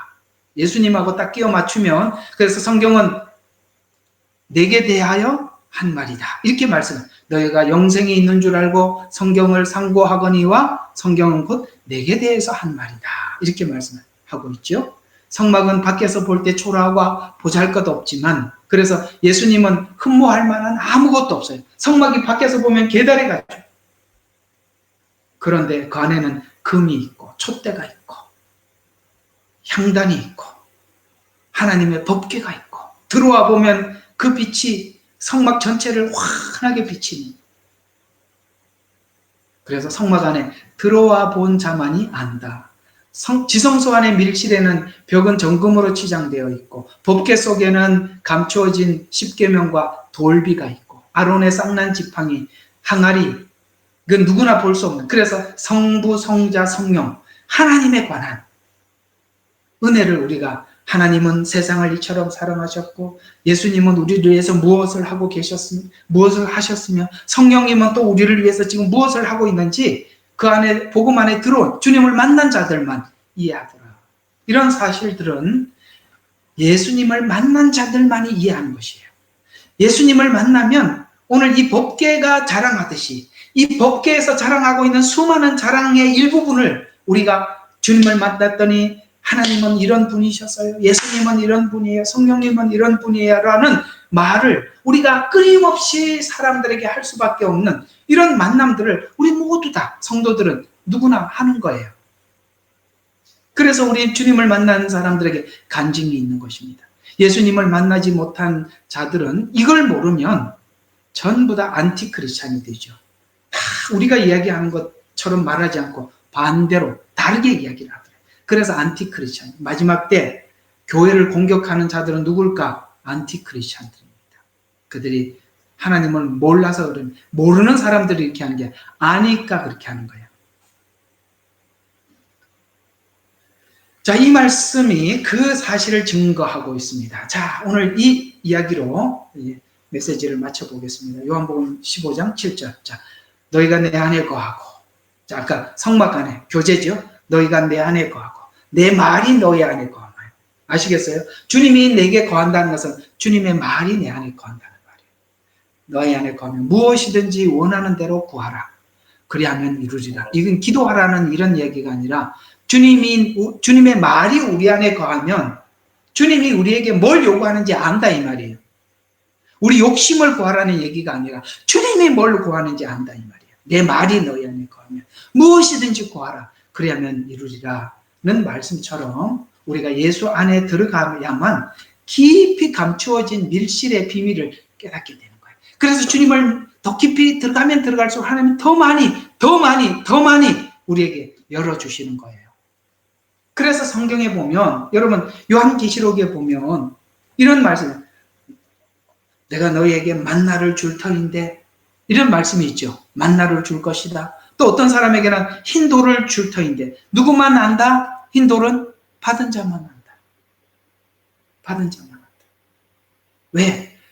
예수님하고 딱 끼워 맞추면, 그래서 성경은 내게 대하여 한 말이다. 이렇게 말씀해요. 너희가 영생이 있는 줄 알고 성경을 상고하거니와 성경은 곧 내게 대해서 한 말이다. 이렇게 말씀하고 있죠. 성막은 밖에서 볼 때 초라하고 보잘것 없지만, 그래서 예수님은 흠모할 만한 아무것도 없어요. 성막이 밖에서 보면 계달에 같죠. 그런데 그 안에는 금이 있고 촛대가 있고 향단이 있고 하나님의 법궤가 있고, 들어와 보면 그 빛이 성막 전체를 환하게 비치는. 그래서 성막 안에 들어와 본 자만이 안다. 지성소 안의 밀실에는 벽은 정금으로 치장되어 있고 법궤 속에는 감추어진 십계명과 돌비가 있고 아론의 쌍난 지팡이, 항아리, 그건 누구나 볼 수 없는, 그래서 성부, 성자, 성령, 하나님에 관한 은혜를 우리가, 하나님은 세상을 이처럼 사랑하셨고 예수님은 우리를 위해서 무엇을 하셨으며 성령님은 또 우리를 위해서 지금 무엇을 하고 있는지 그 안에, 복음 안에 들어온 주님을 만난 자들만 이해하더라. 이런 사실들은 예수님을 만난 자들만이 이해하는 것이에요. 예수님을 만나면 오늘 이 법궤가 자랑하듯이 이 법궤에서 자랑하고 있는 수많은 자랑의 일부분을 우리가 주님을 만났더니 하나님은 이런 분이셨어요. 예수님은 이런 분이에요. 성령님은 이런 분이에요. 라는 말을 우리가 끊임없이 사람들에게 할 수밖에 없는 이런 만남들을 우리 모두 다 성도들은 누구나 하는 거예요. 그래서 우리 주님을 만난 사람들에게 간증이 있는 것입니다. 예수님을 만나지 못한 자들은 이걸 모르면 전부 다 안티크리스찬이 되죠. 다 우리가 이야기하는 것처럼 말하지 않고 반대로 다르게 이야기를 하더라고요. 그래서 안티크리스찬, 마지막 때 교회를 공격하는 자들은 누굴까? 안티크리스찬들입니다. 그들이 하나님을 몰라서 그런, 모르는 사람들이 이렇게 하는 게 아니까 그렇게 하는 거예요. 자, 이 말씀이 그 사실을 증거하고 있습니다. 자, 오늘 이 이야기로 메시지를 마쳐보겠습니다. 요한복음 15장 7절. 자, 너희가 내 안에 거하고. 자, 아까 성막 안에 교제죠. 너희가 내 안에 거하고 내 말이 너희 안에 거하며. 아시겠어요? 주님이 내게 거한다는 것은 주님의 말이 내 안에 거한다는 말이에요. 너희 안에 거하면 무엇이든지 원하는 대로 구하라. 그리하면 이루리라. 이건 기도하라는 이런 얘기가 아니라 주님의 말이 우리 안에 거하면 주님이 우리에게 뭘 요구하는지 안다 이 말이에요. 우리 욕심을 구하라는 얘기가 아니라 주님이 뭘 구하는지 안다 이 말이에요. 내 말이 너희 안에 거하면 무엇이든지 구하라. 그리하면 이루리라는 말씀처럼 우리가 예수 안에 들어가야만 깊이 감추어진 밀실의 비밀을 깨닫게 되는 거예요. 그래서 주님을 더 깊이 들어가면 들어갈수록 하나님은 더 많이 우리에게 열어주시는 거예요. 그래서 성경에 보면, 여러분 요한계시록에 보면 이런 말씀, 내가 너희에게 만나를 줄 터인데, 이런 말씀이 있죠. 만나를 줄 것이다. 또 어떤 사람에게는 흰 돌을 줄 터인데, 누구만 안다? 흰 돌은 받은 자만 안다. 받은 자만 안다.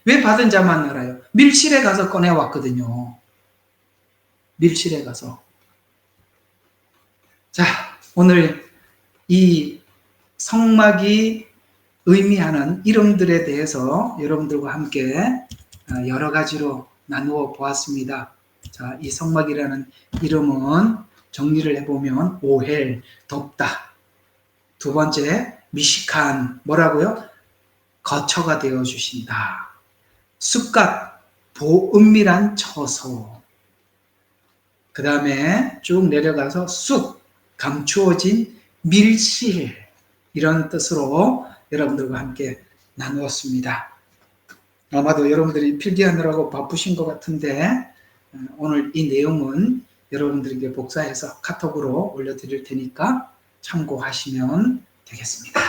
왜 받은 자만 알아요? 밀실에 가서 꺼내왔거든요. 밀실에 가서. 자, 오늘 이 성막이 의미하는 이름들에 대해서 여러분들과 함께 여러 가지로 나누어 보았습니다. 자, 이 성막이라는 이름은 정리를 해보면 오헬, 덮다. 두 번째, 미시칸, 뭐라고요? 거처가 되어주신다. 숫갓, 보은밀한 처소. 그 다음에 쭉 내려가서 쑥, 감추어진 밀실. 이런 뜻으로 여러분들과 함께 나누었습니다. 아마도 여러분들이 필기하느라고 바쁘신 것 같은데 오늘 이 내용은 여러분들에게 복사해서 카톡으로 올려드릴 테니까 참고하시면 되겠습니다.